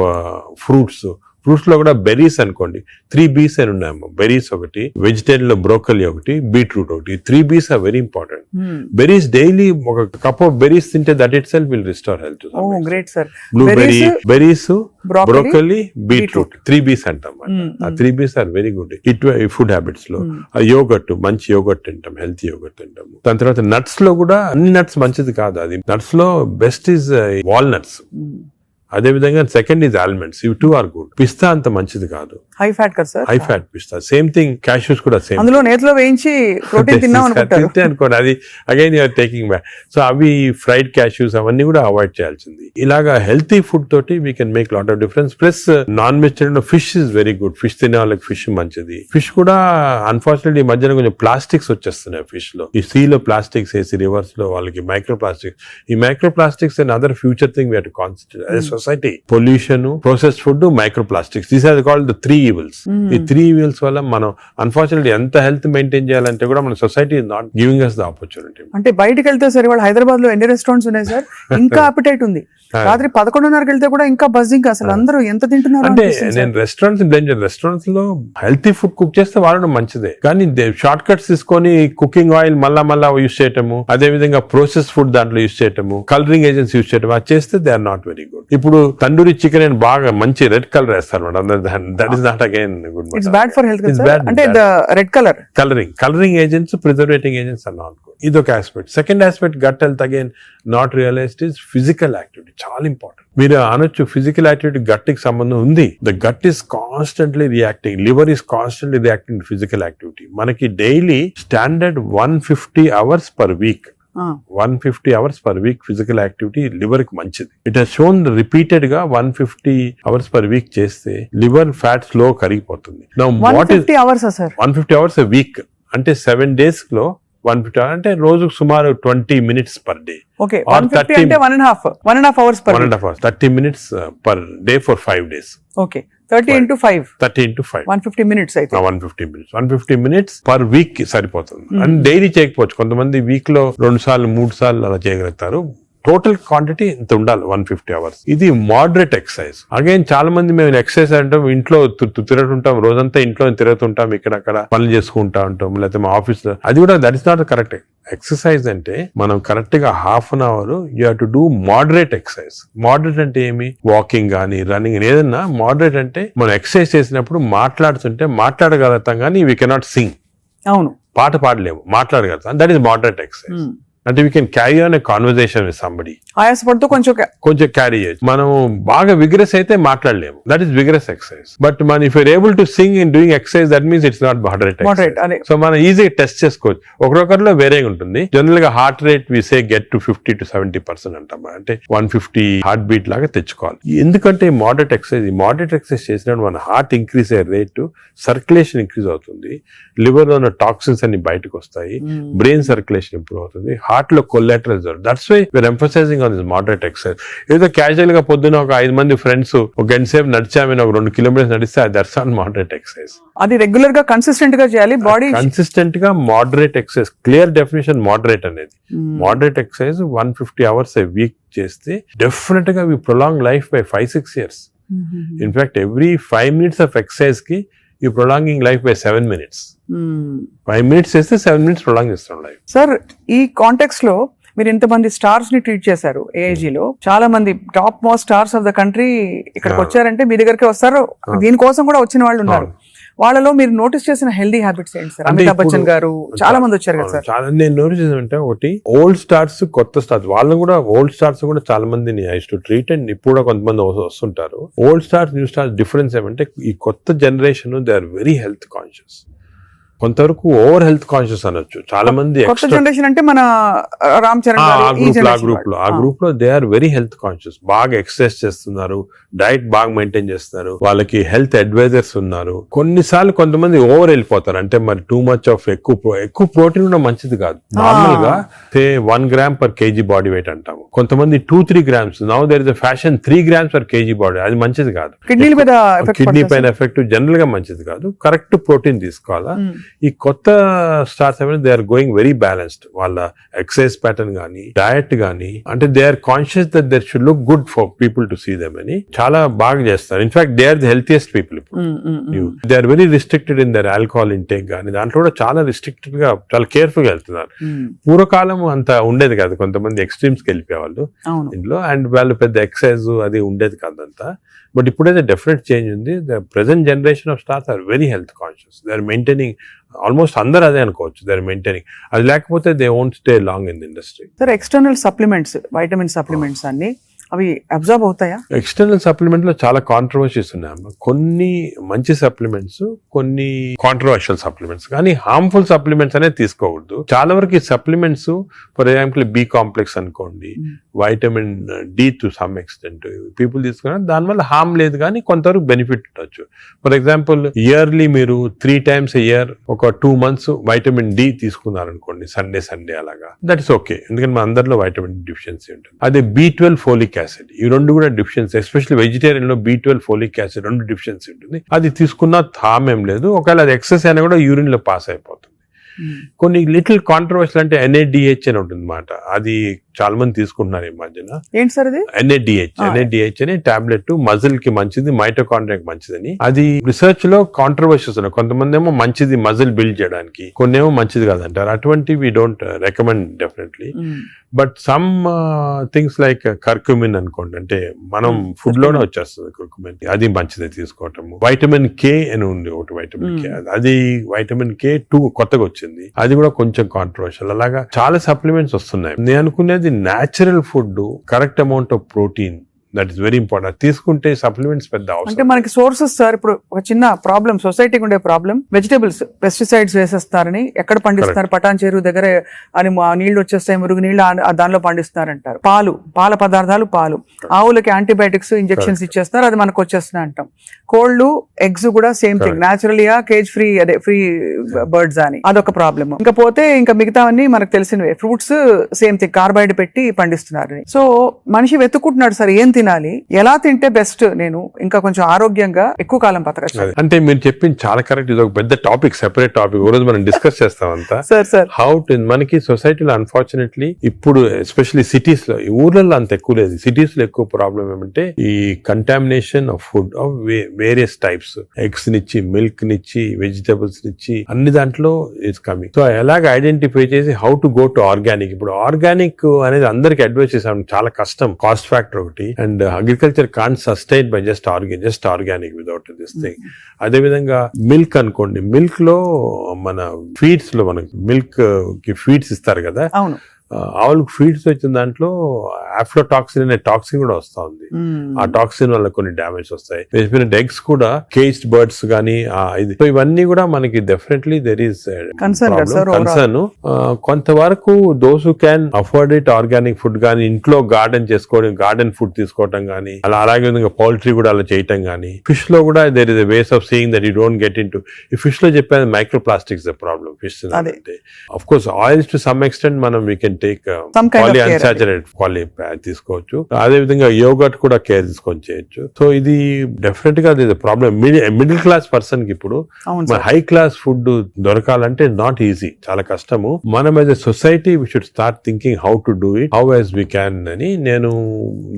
fruits. Fruits లో కూడా బెర్రీస్ అనుకోండి, 3 B's అని ఉన్నాయమ్మా. బెర్రీస్ ఒకటి, వెజిటేరియన్ లో బ్రోకలీ ఒకటి, బీట్రూట్ ఒకటి. 3 B's are very important. Berries daily ఒక కప్ ఆఫ్ బెర్రీస్ తింటే that itself will restore health. Great sir. Blueberry, berries, broccoli, beetroot, 3 B's అంటాం. ఆ 3 B's are very good food habits లో. Yoghurt, మంచి yoghurt తింటాం, healthy yoghurt తింటాము. దాని తర్వాత నట్స్ లో కూడా అన్ని నట్స్ మంచిది కాదు. అది నట్స్ లో బెస్ట్ ఈజ్ వాల్నట్స్. అదే విధంగా సెకండ్ ఈజ్ ఆల్మండ్స్. ఇవి 2 ఆర్ గుడ్. పిస్తా అంత మంచిది కాదు, హై ఫ్యాట్ కదా సార్. హై ఫ్యాట్ పిస్తా. సేమ్ థింగ్ క్యాష్యూస్ కూడా సేమ్. అందులో నేతిలో వేయించి ప్రోటీన్ తిన్నాం అనుకోండి, అది again you're taking back. So అవి ఫ్రైడ్ క్యాష్యూస్ అవన్నీ కూడా అవాయిడ్ చేయాల్సింది. ఇలాగా హెల్తీ ఫుడ్ తోటి we can make lot of difference. Plus non vegetarian లో fish is very good. Fish తినే వాళ్ళకి ఫిష్ మంచిది. ఫిష్ కూడా అన్ఫార్చునేట్లీ ఈ మధ్యన కొంచెం ప్లాస్టిక్స్ వచ్చేస్తున్నాయి ఫిష్ లో. ఈ సీ లో ప్లాస్టిక్స్ వేసి రివర్స్ లో వాళ్ళకి మైక్రో ప్లాస్టిక్స్. ఈ micro plastics and other future thing we have to concentrate as a society. Pollution, processed food, micro plastics, these are called the 3 evils. ఈ 3 evils వల్ల మనం అన్ఫార్చునేట్లీ ఎంత హెల్త్ మెయింటైన్ చేయాలంటే కూడా మన society is not giving us the opportunity. అంటే బయటకు వెళ్తే సరే, వాళ్ళు హైదరాబాద్ లో ఎన్ని రెస్టారెంట్స్ ఉన్నాయి సార్, ఇంకా అపిటైట్ ఉంది. రాత్రి 11:30కి వెళ్తే కూడా ఇంకా బజ్జింగ్. అసలు అందరూ ఎంత తింటున్నారు అంటే నేను రెస్టారెంట్స్ లో హెల్తీ ఫుడ్ కుక్ చేస్తే వాడడం మంచిదే, కానీ షార్ట్ కట్స్ తీసుకొని కుకింగ్ ఆయిల్ మళ్ళా యూస్ చేయటము, అదే విధంగా ప్రాసెస్ ఫుడ్ దాంట్లో యూస్ చేయటము, కలరింగ్ ఏజెంట్స్ యూస్ చేయటం, అది చేస్తే they are not very good. ఇప్పుడు తండూరి చికెన్ అని బాగా మంచి రెడ్ కలర్ వేస్తారు madam. That is not again good. It's bad for health. అంటే red colouring agents, preserving agents are not good. ఇదొక aspect. Second aspect gut health again not realised is physical activity. చాలా important. మీరు అనొచ్చు physical activity gut కి సంబంధం ఉంది. The gut is constantly reacting, liver is constantly reacting to physical activity. మనకి daily standard 150 hours per week, 150 hours per week physical activity liver కి మంచిది. It has shown repeated గా 150 hours per week చేస్తే liver fat slow కరిగిపోతుంది. 150 hours a week అంటే 7 days లో 150 hours అంటే రోజుకు సుమారు 20 minutes పర్ డే. ఓకే, 150 అంటే 1.5 hours per 1.5 hours, 30 minutes per day for 5 days. Okay, 30 into 5 150 minutes అయితే 150 minutes పర్ వీక్ కి సరిపోతుంది. అండ్ డైలీ చేయకపోవచ్చు, కొంతమంది వీక్ లో 2 సార్లు 3 సార్లు అలా చేయగలుగుతారు. టోటల్ క్వాంటిటీ ఇంత ఉండాలి 150 hours. ఇది మోడరేట్ ఎక్సర్సైజ్. అగైన్ చాలా మంది మేము ఎక్సర్సైజ్ అంటాం, ఇంట్లో తిరుగుతుంటాం, రోజంతా ఇంట్లో తిరుగుతుంటాం, ఇక్కడక్కడ పనులు చేసుకుంటా ఉంటాం, లేకపోతే మా ఆఫీస్ లో. అది కూడా that is not correct. Exercise అంటే మనం కరెక్ట్ గా ½ an hour you have to do moderate exercise. Moderate అంటే ఏమి? వాకింగ్ కానీ రన్నింగ్ ఏదన్నా. మోడరేట్ అంటే మనం ఎక్సర్సైజ్ చేసినప్పుడు మాట్లాడుతుంటే మాట్లాడగలుగుతాం, కానీ వీ కెనాట్ సింగ్. అవును, పాట పాడలేము, మాట్లాడగలుగుతాం. That is moderate exercise. అంటే we can carry on a conversation with somebody. ఆయాసపడుతూ కొంచెం క్యారీ చేయొచ్చు. మనం బాగా విగ్రెస్ అయితే మాట్లాడలేము, that is vigorous exercise. But మన if you're able to sing in doing exercise, that means it's not moderate. So మనం ఈజీగా టెస్ట్ చేసుకోవచ్చు. ఒకరొకరిలో వేరేగా ఉంటుంది. జనరల్ గా heart rate we say get to 50 to 70% అంటాం. అంటే 150 హార్ట్ బీట్ లాగా తెచ్చుకోవాలి. ఎందుకంటే మోడరేట్ ఎక్సర్సైజ్ చేసినప్పుడు మన హార్ట్ ఇంక్రీజ్ అయ్యే రేటు, సర్క్యులేషన్ ఇంక్రీజ్ అవుతుంది, లివర్ లో ఉన్న టాక్సిన్స్ అన్ని బయటకు వస్తాయి, బ్రెయిన్ సర్క్యులేషన్ ఇంప్రూవ్ అవుతుంది, హార్ట్ లో collaterals. That's why we are emphasising on this moderate exercise. ఏదో క్యాజువల్ గా పొద్దున ఒక 5 మంది ఫ్రెండ్స్ ఒక గంట సేపు నడిచామని ఒక 2 kilometers నడిస్తే దట్స్ ఆన్ మోడరేట్ ఎక్సర్సైజ్. అది రెగ్యులర్ గా కన్సిస్టెంట్ గా చేయాలి. బాడీ కన్సిస్టెంట్ గా moderate exercise. Clear definition moderate అనేది. Moderate exercise 150 hours a week చేస్తే డెఫినెట్ గా we prolong life by 5-6 years. In fact every 5 minutes of exercise కి you prolonging life by 7 minutes. 5 minutes చేస్తే 7 minutes prolong చేస్తాం life. Sir, ఈ context లో మీరు ఇంతమంది స్టార్స్ ని ట్రీట్ చేశారు. AIG లో చాలా మంది top most stars of the country ఇక్కడికి వచ్చారంటే మీ దగ్గరికి వస్తారు. దీనికోసం కూడా వచ్చిన వాళ్ళు ఉన్నారు. వాళ్ళలో మీరు నోటీస్ చేసిన హెల్దీ హ్యాబిట్స్ ఏంటి సార్? అంటే అమితాబ్ బచ్చన్ ఇప్పుడు- గారు చాలా మంది వచ్చారు కదా సార్. చాలా నేను నోటీస్ చేశానంటే ఒకటి ఓల్డ్ స్టార్స్, కొత్త స్టార్స్, వాళ్ళని కూడా ఓల్డ్ స్టార్స్ కూడా చాలా మందిని ఐ టు ట్రీట్ అండ్ ఇప్పుడు కూడా కొంతమంది వస్తుంటారు. Old stars, new stars difference ఏమంటే ఈ కొత్త generation they are very health conscious, కొంతవరకు ఓవర్ హెల్త్ కాన్షియస్ అనొచ్చు. చాలా మంది కొత్త జనరేషన్ అంటే మన రామ్ చరణ్ గారు, ఈ generation ఆ గ్రూప్ లో they are very health conscious, బాగా ఎక్సర్సైజ్ చేస్తున్నారు, డైట్ బాగా మెయింటైన్ చేస్తున్నారు, వాళ్ళకి హెల్త్ అడ్వైజర్స్ ఉన్నారు. కొన్నిసార్లు కొంతమంది ఓవర్ వెళ్ళిపోతారు, అంటే మరి టూ మచ్ ఆఫ్ ఎక్కువ ప్రోటీన్ కూడా మంచిది కాదు. నార్మల్ గా 1 gram per KG body weight అంటాము, కొంతమంది 2-3 grams. Now there is a fashion 3 grams per KG body, అది మంచిది కాదు. కిడ్నీల మీద కిడ్నీ పైన ఎఫెక్ట్ జనరల్ గా మంచిది కాదు. కరెక్ట్ ప్రోటీన్ తీసుకోవాలా. ఈ కొత్త స్టార్స్ ఏమైనా they are going very balanced, వాళ్ళ ఎక్సర్సైజ్ ప్యాటర్న్ గానీ డయట్ గానీ, అంటే they are conscious that there should look good for people to see them అని చాలా బాగా చేస్తారు. In fact they are the healthiest people ఇప్పుడు. They are very restricted in their alcohol intake గానీ, దాంట్లో కూడా చాలా రిస్ట్రిక్టెడ్ గా చాలా కేర్ఫుల్ గా వెళ్తున్నారు. పూర్వకాలం అంత ఉండేది కాదు, కొంతమంది ఎక్స్ట్రీమ్స్ కి వెళ్ళిపోయేవాళ్ళు ఇంట్లో, అండ్ వాళ్ళు పెద్ద ఎక్సర్సైజ్ అది ఉండేది కాదంతా. బట్ ఇప్పుడైతే డెఫినెట్ చేంజ్ ఉంది. The present generation of stars are very health conscious, they are maintaining, almost అందరూ అదే అనుకోవచ్చు, దే ఆర్ మెయింటైనింగ్. అది లేకపోతే they won't stay long in the industry. Sir external supplements, vitamin supplements అన్ని అవి observe అవుతాయా? External supplement లో చాలా కాంట్రవర్సీస్ ఉన్నాయమ్మా. కొన్ని మంచి సప్లిమెంట్స్, కొన్ని కాంట్రవర్షియల్ సప్లిమెంట్స్, కానీ హార్మ్ఫుల్ సప్లిమెంట్స్ అనేది తీసుకోకూడదు. చాలా వరకు ఈ supplements, for example B complex అనుకోండి, vitamin D to some extent people తీసుకున్నారు, దానివల్ల హార్మ్ లేదు కానీ కొంతవరకు బెనిఫిట్ ఉండొచ్చు. ఫర్ ఎగ్జాంపుల్ ఇయర్లీ మీరు 3 times a year ఒక 2 months వైటమిన్ డి తీసుకున్నారనుకోండి, సండే అలాగా, దట్ ఇస్ ఓకే, ఎందుకంటే మన అందరిలో వైటమిన్ డిఫిషియన్సీ ఉంటుంది. అదే B12 ఫోలిక్ యాసిడ్, ఈ రెండు కూడా డిఫిషియన్సీ, ఎస్పెషల్లీ వెజిటేరియన్ లో B12 ఫోలిక్ యాసిడ్ రెండు డిఫిషియన్సీ ఉంటుంది. అది తీసుకున్నా హామ్ ఏం లేదు, ఒకవేళ అది ఎక్సెస్ అయినా కూడా యూరిన్ లో పాస్ అయిపోతుంది. కొన్ని లిటిల్ కాంట్రవర్షియల్ అంటే NADH అని ఉంటుంది అన్నమాట, అది చాలా మంది తీసుకుంటున్నారు ఈ మధ్యన. ఏంటి సార్ అది? NADH అని టాబ్లెట్, మజిల్ కి మంచిది, మైటోకాండ్రియాకి మంచిదని. అది రిసర్చ్ లో కాంట్రవర్షియస్ ఉన్నాయి. కొంతమంది ఏమో మంచిది మజిల్ బిల్డ్ చేయడానికి, కొన్ని ఏమో మంచిది కాదంటారు. అటువంటి we don't recommend definitely. But some things like curcumin అనుకోండి, అంటే మనం ఫుడ్ లోనే వచ్చేస్తుంది కర్కుమిన్, అది మంచిది తీసుకోవటము. వైటమిన్ K అని ఉంది ఒకటి, వైటమిన్ K, అది వైటమిన్ K2 కొత్తగా వచ్చింది, అది కూడా కొంచెం కాంట్రవర్షియల్. అలాగా చాలా సప్లిమెంట్స్ వస్తున్నాయి. నేను అనుకునేది natural food, correct amount of protein, that is very important. తీసుకుంటే సప్లిమెంట్స్ పెద్ద అవసరం. అంటే మనకి సోర్సెస్ సార్, ఇప్పుడు ఒక చిన్న ప్రాబ్లం, సొసైటీకి ఉండే ప్రాబ్లం, వెజిటేబుల్స్ పెస్టిసైడ్స్ వేసేస్తారని, ఎక్కడ పండిస్తున్నారు, పటాన్ చెరువు దగ్గర అని నీళ్లు వచ్చేస్తాయి, మురుగు నీళ్లు దానిలో పండిస్తున్నారంటారు. పాల పదార్థాలు, ఆవులకి యాంటీబయాటిక్స్ ఇంజెక్షన్స్ ఇచ్చేస్తారు, అది మనకు వచ్చేస్తున్నాయి అంటాం. కోళ్లు, ఎగ్స్ కూడా సేమ్ థింగ్, న్యాచురల్గా కేజ్ ఫ్రీ, అదే ఫ్రీ బర్డ్స్ అని, అదొక ప్రాబ్లమ్. ఇంకా పోతే ఇంకా మిగతావన్నీ మనకు తెలిసినవే. ఫ్రూట్స్ సేమ్ థింగ్, కార్బైడ్ పెట్టి పండిస్తున్నారు. సో మనిషి వెతుక్కుంటున్నాడు సార్ ఏం తినాలి, ఎలా తింటే బెస్ట్, నేను ఇంకా కొంచెం ఆరోగ్యంగా ఎక్కువ కాలం బతకచ్చు. అంటే మీరు చెప్పింది చాలా కరెక్ట్. ఇది ఒక పెద్ద టాపిక్, సెపరేట్ టాపిక్, రోజు మనం డిస్కస్ చేస్తామంతా. సార్ హౌ టు, మనకి సొసైటీలో అన్ఫార్చునేట్లీ ఇప్పుడు ఎస్పెషల్లీ సిటీస్ లో, ఊర్లలో అంత ఎక్కువ లేదు, సిటీస్ లో ఎక్కువ ప్రాబ్లం ఏమంటే ఈ contamination of food of various types, eggs నిచ్చి, మిల్క్ నిచ్చి, వెజిటబుల్స్ నిచ్చి, అన్ని దాంట్లో ఇట్స్ కమింగ్. సో ఎలాగ ఐడెంటిఫై చేసి how to go to organic. ఇప్పుడు ఆర్గానిక్ అనేది అందరికి అడ్వైస్ చేసాం, చాలా కష్టం, కాస్ట్ ఫ్యాక్టర్ ఒకటి, and agriculture can't sustain by just organic without this thing. అదే విధంగా మిల్క్ అనుకోండి, మిల్క్ లో మన ఫీడ్స్ లో మనకి మిల్క్ కి ఫీడ్స్ ఇస్తారు కదా, అవును, ఆవులకు ఫీడ్స్ వచ్చిన దాంట్లో ఆఫ్లోటాక్సిన్ అనే టాక్సిన్ కూడా వస్తా ఉంది. ఆ టాక్సిన్ వల్ల కొన్ని డ్యామేజ్ వస్తాయి. ఎగ్స్ కూడా కేజ్డ్ బర్డ్స్ గానీ ఇది, సో ఇవన్నీ కూడా మనకి డెఫినెట్లీ దెర్ ఈస్ కన్సర్న్. కొంతవరకు those who can afford it, organic food గానీ, ఇంట్లో గార్డెన్ చేసుకోవడం, గార్డెన్ ఫుడ్ తీసుకోవటం గానీ, అలాగే విధంగా పౌల్ట్రీ కూడా అలా చేయటం గానీ. ఫిష్ లో కూడా there is a ways of seeing that you don't get in to. ఈ ఫిష్ లో చెప్పేది micro plastics the problem. Fish అంటే of course oils to some extent మనం వీ కెన్ టేక్ పాలిఅన్సాచురేటెడ్ తీసుకోవచ్చు. అదే విధంగా యోగర్ట్ కూడా కేర్ తీసుకొని చేయొచ్చు. సో ఇది డెఫినెట్ గా ప్రాబ్లమ్. మిడిల్ క్లాస్ పర్సన్ కి ఇప్పుడు హై క్లాస్ ఫుడ్ దొరకాలంటే నాట్ ఈజీ, చాలా కష్టము. మనం as a society we should start thinking how to do it, how as we can అని నేను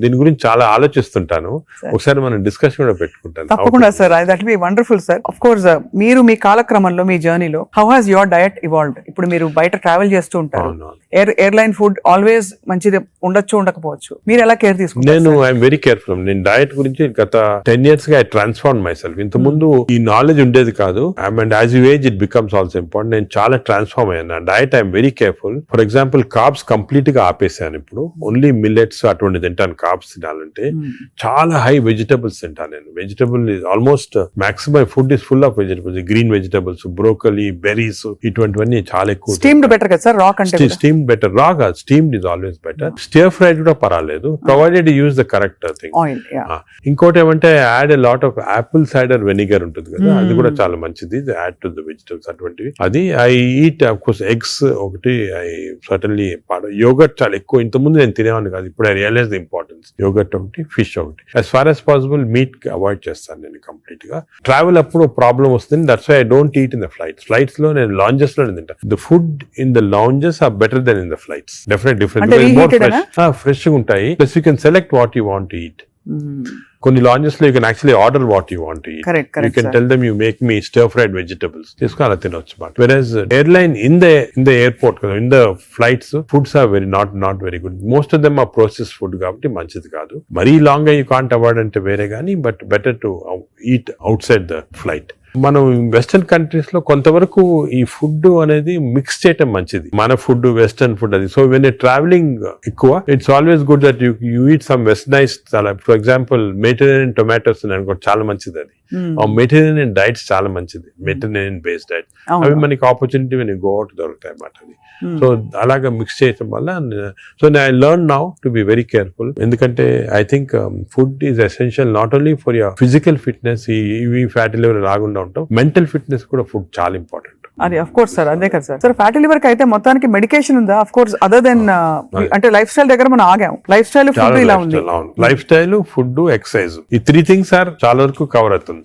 దీని గురించి చాలా ఆలోచిస్తుంటాను. ఒకసారి మనం డిస్కషన్ కూడా పెట్టుకుంటాను. తప్పకుండా sir, that be wonderful sir. Of course మీరు మీ కాలక్రమంలో, మీ జర్నీలో how has your diet evolved? ఇప్పుడు మీరు బయట ట్రావెల్ చేస్తూ ఉంటారు, ఎయిర్ ఎయిర్లైన్ ఫుడ్ ఆల్వేస్ మంచిది ఉండొచ్చు ఉండకపోవచ్చు, మీరు ఎలా కేర్ తీసుకుంటారు? నేను ఐఎమ్ వెరీ కేర్ఫుల్. నేను డయట్ గురించి గత 10 years గా ఐ ట్రాన్స్ఫార్మ్ మై సెల్ఫ్. ఇంత ముందు ఈ నాలెడ్జ్ ఉండేది కాదు. And as you age it becomes also important. నేను చాలా ట్రాన్స్ఫార్మ్ అయ్యాను. Diet I'm very careful. For example carbs complete గా ఆపేసాను. ఇప్పుడు ఓన్లీ మిల్లెట్స్ అటువంటి తింటాను. కార్బ్స్ తినాలంటే చాలా హై వెజిటబుల్స్ తింటాను నేను. Vegetable is almost maximum food is full of vegetables, green vegetables, broccoli, berries, ఇటువంటివన్నీ చాలా ఎక్కువ. స్టీమ్డ్ బెటర్ కదా సార్, రా కంటే? Steam better. రా కాదు, steamed is always better. Stir fried కూడా పర్వాలేదు, provided use the correct thing. Oil. ఇంకోటి ఏమంటే add a lot of Apple cider vinegar ఉంటుంది కదా, అది కూడా చాలా మంచిది. యాడ్ టు ద వెజిటబుల్స్ అటువంటివి. అది I eat of course eggs ఒకటి, ఐ సర్టన్లీ యోగర్ట్ చాలా ఎక్కువ. ఇంతకుముందు నేను తినేవాడిని కాదు, ఇప్పుడు I realize the importance. Yogurt ఒకటి, ఫిష్ ఒకటి. As far as possible meat avoid చేస్తాను నేను కంప్లీట్ గా. ట్రావెల్ అప్పుడు ప్రాబ్లం వస్తుంది. That's why I don't eat in the flights. Flights లో నేను లాంజెస్ లో తింటాను. The food in the lounges are better than in the flights. Definite fresh గా ఉంటాయి. Plus you can select what you want to eat. కొన్ని lounges లో you can actually order what you want to eat. You can tell them you make me stir fried vegetables, తీసుకుని అలా తినొచ్చు. But various airline in the airport కదా, in the flights foods are not very good. Most of them are process food కాబట్టి మంచిది కాదు. మరీ long గా you can't avoid అంటే వేరే కానీ, but better to eat out side the flight. మనం వెస్టర్న్ కంట్రీస్ లో కొంతవరకు ఈ ఫుడ్ అనేది మిక్స్ చేయటం మంచిది. మన ఫుడ్ వెస్టర్న్ ఫుడ్ అది. సో వెన్ ట్రావెలింగ్ ఎక్కువ, it's always good that you eat some westernise. For example Mediterranean tomatoes అనుకో, చాలా మంచిది అది. మెడిటరేనియన్ డైట్స్ చాలా మంచిది, మెడిటరేనియన్ బేస్డ్ డైట్. అవి మనకి ఆపర్చునిటీ వెన్ గో అవుట్ దొరుకుతాయి అన్నమాట. అది సో అలాగా మిక్స్ చేయటం వల్ల, so I learn now to be very careful. ఎందుకంటే I think food is essential not only for your physical fitness, ఈ ఫ్యాటీ లివర్ రాకుండా ఉంటాం, మెంటల్ ఫిట్నెస్ కూడా ఫుడ్ చాలా ఇంపార్టెంట్. అది అఫ్ కోర్స్ సార్, అదే కదా సార్. సార్ ఫ్యాటీ లివర్ కి అయితే మొత్తానికి మెడికేషన్ ఉందా? అఫ్ కోర్స్ అదర్ దెన్ అంటే లైఫ్ స్టైల్ దగ్గర మనం ఆగాం. లైఫ్ స్టైల్ ఫుడ్ ఇలా ఉంది. లైఫ్ స్టైల్, ఫుడ్, ఎక్సర్సైజ్, ఈ 3 things సార్ చాలా వరకు కవర్ అవుతుంది.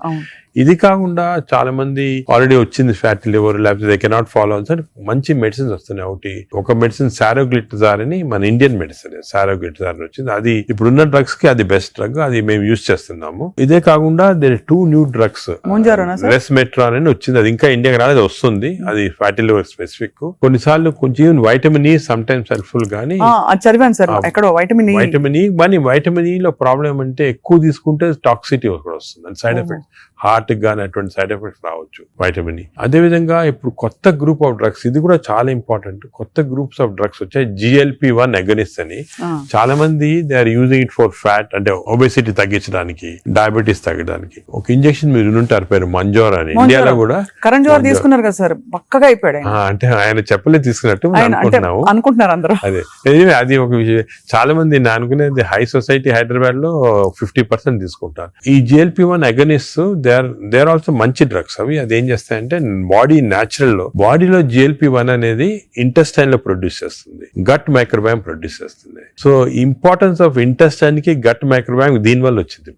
ఇది కాకుండా చాలా మంది ఆల్రెడీ వచ్చింది ఫ్యాటీ లివర్, లేకపోతే దే కెనాట్ ఫాలో సార్, మంచి మెడిసిన్స్ వస్తున్నాయి. ఒక మెడిసిన్ సారోగ్లిటజార్ అని, మన ఇండియన్ మెడిసిన్ సారోగ్లిటజార్ అని వచ్చింది. అది ఇప్పుడున్న డ్రగ్స్ కి అది బెస్ట్ డ్రగ్, అది మేము యూజ్ చేస్తున్నాము. ఇదే కాకుండా దేర్ 2 new drugs, రెస్మెట్రాన్ అని వచ్చింది. అది ఇంకా ఇండియాకి రాలేదు, వస్తుంది. అది ఫ్యాటీ లివర్ స్పెసిఫిక్. కొన్నిసార్లు కొంచెం vitamin E some times helpful గానీ, చదివాను సార్ ఎక్కడో వైటమిన్ ఈ. వైటమిన్ ఈ లో ప్రాబ్లం అంటే ఎక్కువ తీసుకుంటే టాక్సిటీ కూడా వస్తుంది, అండ్ సైడ్ ఎఫెక్ట్స్, హార్ట్ గానీ అటువంటి సైడ్ ఎఫెక్ట్స్ రావచ్చు వైటమిన్ ఈ. అదేవిధంగా ఇప్పుడు కొత్త గ్రూప్ ఆఫ్ డ్రగ్స్, ఇది కూడా చాలా ఇంపార్టెంట్. కొత్త గ్రూప్స్ ఆఫ్ డ్రగ్స్ వచ్చాయి, GLP-1 అగనిస్ట్ అని. చాలా మంది they are using it for fat, అంటే ఒబెసిటీ తగ్గించడానికి, డయాబెటీస్ తగ్గడానికి. ఒక ఇంజెక్షన్ మీరు ఉంటారు పేరు మంజోర్ అని, ఇండియాలో కూడా కరణ్ జోహర్ తీసుకున్నారు కదా సార్, పక్కగా అయిపోయాడు. అంటే ఆయన చెప్పలే తీసుకున్నట్టు అనుకుంటున్నారు అందరూ. అదే అది ఒక విషయం. చాలా మంది నేను అనుకునేది హై సొసైటీ హైదరాబాద్ లో 50% తీసుకుంటారు ఈ GLP-1 agonist. They are also మంచి డ్రగ్స్ అవి. అది ఏం చేస్తాయంటే బాడీ న్యాచురల్ లో, బాడీలో GLP-1 అనేది ఇంటెస్టైన్ లో ప్రొడ్యూస్ చేస్తుంది, గట్ మైక్రోబయామ్ ప్రొడ్యూస్ చేస్తుంది. సో ఇంపార్టెన్స్ ఆఫ్ ఇంటెస్టైన్ కి గట్ మైక్రోబయామ్ దీని వల్ల వచ్చింది.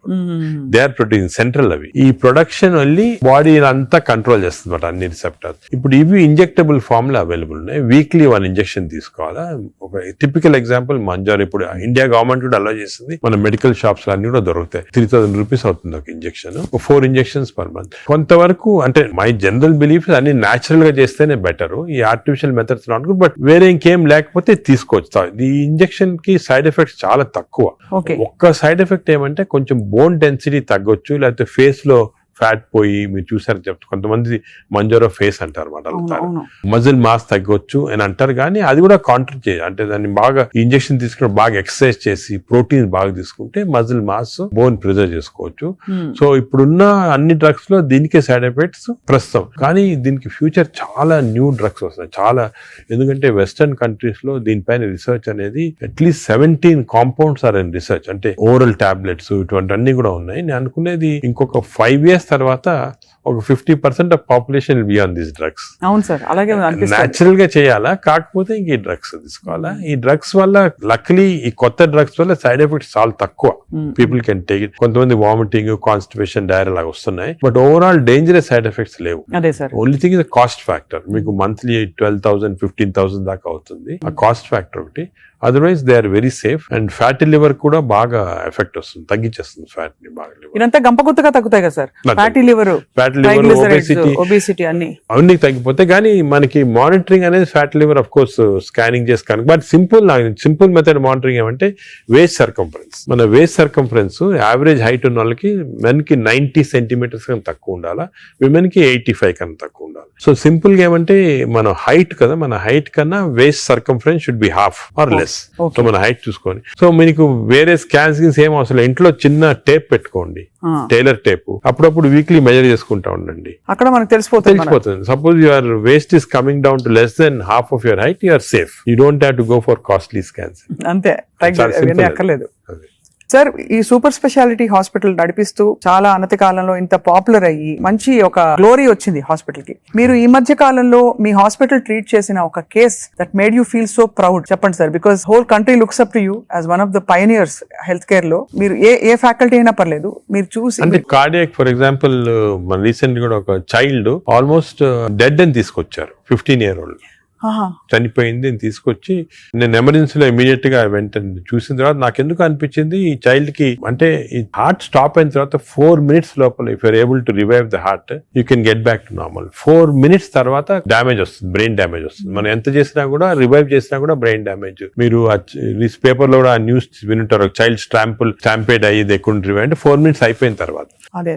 They are producing central. అవి ఈ ప్రొడక్షన్ వల్లి బాడీ అంతా కంట్రోల్ చేస్తుంది అన్నమాట, అన్ని రిసెప్టర్స్. ఇప్పుడు ఇవి ఇంజెక్టబుల్ ఫామ్ లో అవైలబుల్ ఉన్నాయి. వీక్లీ 1 ఇంజెక్షన్ తీసుకోవాలా. ఒక టిపికల్ ఎగ్జాంపుల్ మంజార్. ఇప్పుడు ఇండియా గవర్నమెంట్ కూడా అలో చేస్తుంది, మన మెడికల్ షాప్స్ అన్ని కూడా దొరుకుతాయి. 3000 రూపీస్ అవుతుంది ఒక ఇంజెక్షన్, 4 ఇంజెక్షన్స్ పర్ మంత్. కొంతవరకు అంటే మై జనరల్ బిలీఫ్ అన్ని న్యాచురల్ గా చేస్తేనే బెటర్, ఈ artificial methods not good. But వేరే ఇంకేం లేకపోతే తీసుకోవచ్చు. ఈ ఇంజెక్షన్ కి సైడ్ ఎఫెక్ట్స్ చాలా తక్కువ. ఒక్క సైడ్ ఎఫెక్ట్ ఏమంటే కొంచెం బోన్ డెన్సిటీ తగ్గొచ్చు, లేకపోతే ఫేస్ లో ఫ్యాట్ పోయి, మీరు చూసారు చెప్తారు కొంతమంది మంజోరో ఫేస్ అంటారు అనమాట, మజిల్ మాస్ తగ్గొచ్చు అని అంటారు. కానీ అది కూడా కాంట్రీ చేయాలి, అంటే దాన్ని బాగా ఇంజెక్షన్ తీసుకుని బాగా ఎక్సర్సైజ్ చేసి ప్రోటీన్ బాగా తీసుకుంటే మజిల్ మాస్, బోన్ ప్రిజర్వ్ చేసుకోవచ్చు. సో ఇప్పుడున్న అన్ని డ్రగ్స్ లో దీనికే సైడ్ ఎఫెక్ట్స్ ప్రస్తుతం. కానీ దీనికి ఫ్యూచర్ చాలా న్యూ డ్రగ్స్ వస్తాయి చాలా. ఎందుకంటే వెస్టర్న్ కంట్రీస్ లో దీనిపైన రీసెర్చ్ అనేది at least 17 compounds are in research, అంటే ఓరల్ టాబ్లెట్స్ ఇటువంటి అన్ని కూడా ఉన్నాయి. నేను అనుకునేది ఇంకొక 5 years తర్వాత ఒక 50% of population will be on these drugs. అవును సార్, అలాగే న్యాచురల్ గా చేయాలా, కాకపోతే ఇంక ఈ డ్రగ్స్ తీసుకోవాలా. ఈ డ్రగ్స్ వల్ల లక్లీ ఈ కొత్త డ్రగ్స్ వల్ల సైడ్ ఎఫెక్ట్స్ చాలా తక్కువ, పీపుల్ కెన్ టేక్ ఇట్. కొంతమంది వామిటింగ్, కాన్స్టిపేషన్, డైరియా లాగా వస్తున్నాయి, but overall dangerous side effects లేవు. Only thing is cost factor. మీకు మంత్లీ 12,000 15,000 దాకా అవుతుంది, ఆ కాస్ట్ ఫ్యాక్టర్ ఒకటి. Otherwise they are very safe. And fatty liver కూడా బాగా ఎఫెక్ట్ వస్తుంది, తగ్గించేస్తుంది ఫ్యాట్ ని బాగా. ఇదంతా గంపగుత్తగా తగ్గుతాయి కదా సార్, ఫ్యాటీ లివర్, ఒబేసిటీ అన్ని తగ్గిపోతాయి. కానీ మనకి మానిటరింగ్ అనేది fatty liver of course scanning చేసి కనుక, బట్ సింపుల్ మెథడ్ మానిటరింగ్ ఏమంటే వేస్ట్ సర్కంఫరెన్స్. మన వేస్ట్ సర్కంఫరెన్స్ యావరేజ్ హైట్ ఉన్న వాళ్ళకి మెన్ కి 90 సెంటీమీటర్స్ కన్నా తక్కువ ఉండాలా, విమెన్ కి 85 కన్నా తక్కువ ఉండాలి. సో సింపుల్ గా ఏమంటే మన హైట్ కదా, మన హైట్ కన్నా waist circumference should be half or less. So మన హైట్ చూసుకొని, సో మీకు వేరే స్కాన్స్ ఏం అవసరం, ఇంట్లో చిన్న టేప్ పెట్టుకోండి, టైలర్ టేప్, అప్పుడప్పుడు వీక్లీ మెజర్ చేసుకుంటా ఉండండి, అక్కడ మనకు తెలిసిపోతుంది. Suppose your waist is coming down to less than half of your height, you're safe. You don't have to go for costly scans. అంతే, అక్కర్లేదు. సార్, ఈ సూపర్ స్పెషాలిటీ హాస్పిటల్ నడిపిస్తూ చాలా అనతి కాలంలో ఇంత పాపులర్ అయ్యి మంచి ఒక గ్లోరీ వచ్చింది హాస్పిటల్ కి. మీరు ఈ మధ్య కాలంలో మీ హాస్పిటల్ ట్రీట్ చేసిన ఒక case that made you feel so proud చెప్పండి sir, because whole country looks up to you as one of the pioneers health care లో. మీరు ఏ ఫ్యాకల్టీ అయినా పర్లేదు, మీరు చూసి అంటే కార్డియాక్ ఫర్ ఎగ్జాంపుల్ మన రీసెంట్ కూడా ఒక చైల్డ్ ఆల్మోస్ట్ డెడ్ అని తీసుకొచ్చారు, 15 year old చనిపోయింది అని తీసుకొచ్చి నేను ఎమర్జెన్సీలో ఇమీడియట్ గా వెంటనే చూసిన తర్వాత నాకు ఎందుకు అనిపించింది, ఈ చైల్డ్ కి అంటే ఈ హార్ట్ స్టాప్ అయిన తర్వాత 4 minutes లోపల if you're able to revive the heart you can get back to normal. 4 minutes తర్వాత డ్యామేజ్ వస్తుంది, బ్రెయిన్ డ్యామేజ్ వస్తుంది. మనం ఎంత చేసినా కూడా, రివైవ్ చేసినా కూడా బ్రెయిన్ డ్యామేజ్. మీరు పేపర్ లో కూడా ఆ న్యూస్ వినుంటారు, చైల్డ్ స్టాంపేడ్ అయ్యి దే కుడెంట్ రివైవ్ అంటే 4 minutes అయిపోయిన తర్వాత. అదే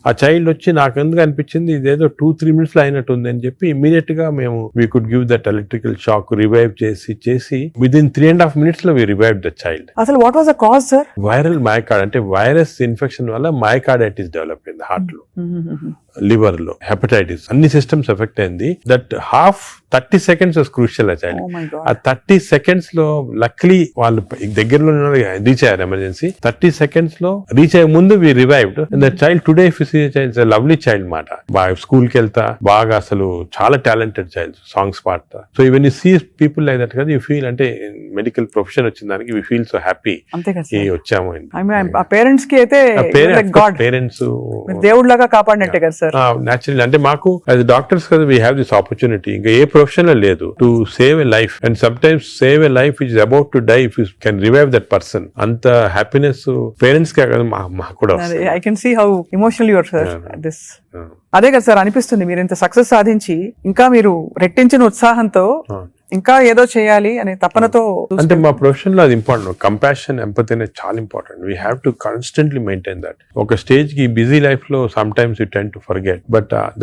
ఆ చైల్డ్ వచ్చి నాకు ఎందుకు అనిపించింది ఇదేదో 2-3 minutes లో అయినట్టు ఉంది అని చెప్పి ఇమీడియట్ గా మేము we could give that electrical shock, revive చేసి విదిన్ 3.5 minutes లో వి రివైవ్ ద చైల్డ్. అసలు what was the cause sir? Viral myocard అంటే వైరస్ ఇన్ఫెక్షన్ వల్ల మయోకార్డైటిస్ డెవలప్ అయింది హార్ట్ లో, లివర్ లో, హెపటైటిస్, అన్ని సిస్టమ్స్ ఎఫెక్ట్ అయింది. దట్ 30 seconds వాస్ క్రూషియల్ ఆ చైల్డ్. ఆ 30 seconds లో లక్లీ వాళ్ళు దగ్గరలో రీచ్ అయ్యారు ఎమర్జెన్సీ. 30 seconds లో రీచ్ అయ్యే ముందు we revived. And that child today if you see child lovely child మాట, బాగా స్కూల్ కి వెళ్తా, బాగా అసలు చాలా టాలెంటెడ్ చైల్డ్, సాంగ్స్ పాడతా. So even you see people like that కదా, యూ ఫీల్ అంటే మెడికల్ ప్రొఫెషన్ వచ్చిన దానికి వి ఫీల్ సో హ్యాపీ వచ్చాము. పేరెంట్స్ కి అయితే పేరెంట్స్ దేవుడిలాగా కాపాడినట్టే కదా సార్. న్యాచురల్ అంటే మాకు యాజ్ డాక్టర్స్ కదా వీ హ్యావ్ దిస్ ఆపర్చునిటీ. ఇంకా ఏ ప్రొఫెషన్ లో లేదు to save a life. And sometimes save a life which is about to die if you can revive that person. అంత happiness parents కే కదా మాకు కూడా. I can see how emotional you are sir this. అదే కదా sir అనిపిస్తుంది, మీరు ఇంత సక్సెస్ సాధించి ఇంకా మీరు రెట్టించిన ఉత్సాహంతో ఇంకా ఏదో చేయాలి అనే తపనతో. అంటే మా ప్రొఫెషన్ లో అది ఇంపార్టెంట్. కంపాషన్, ఎంపతి అనేది చాలా important. We have to constantly maintain that. ఒక స్టేజ్ కి బిజీ లైఫ్ లో some times you tend to forget, but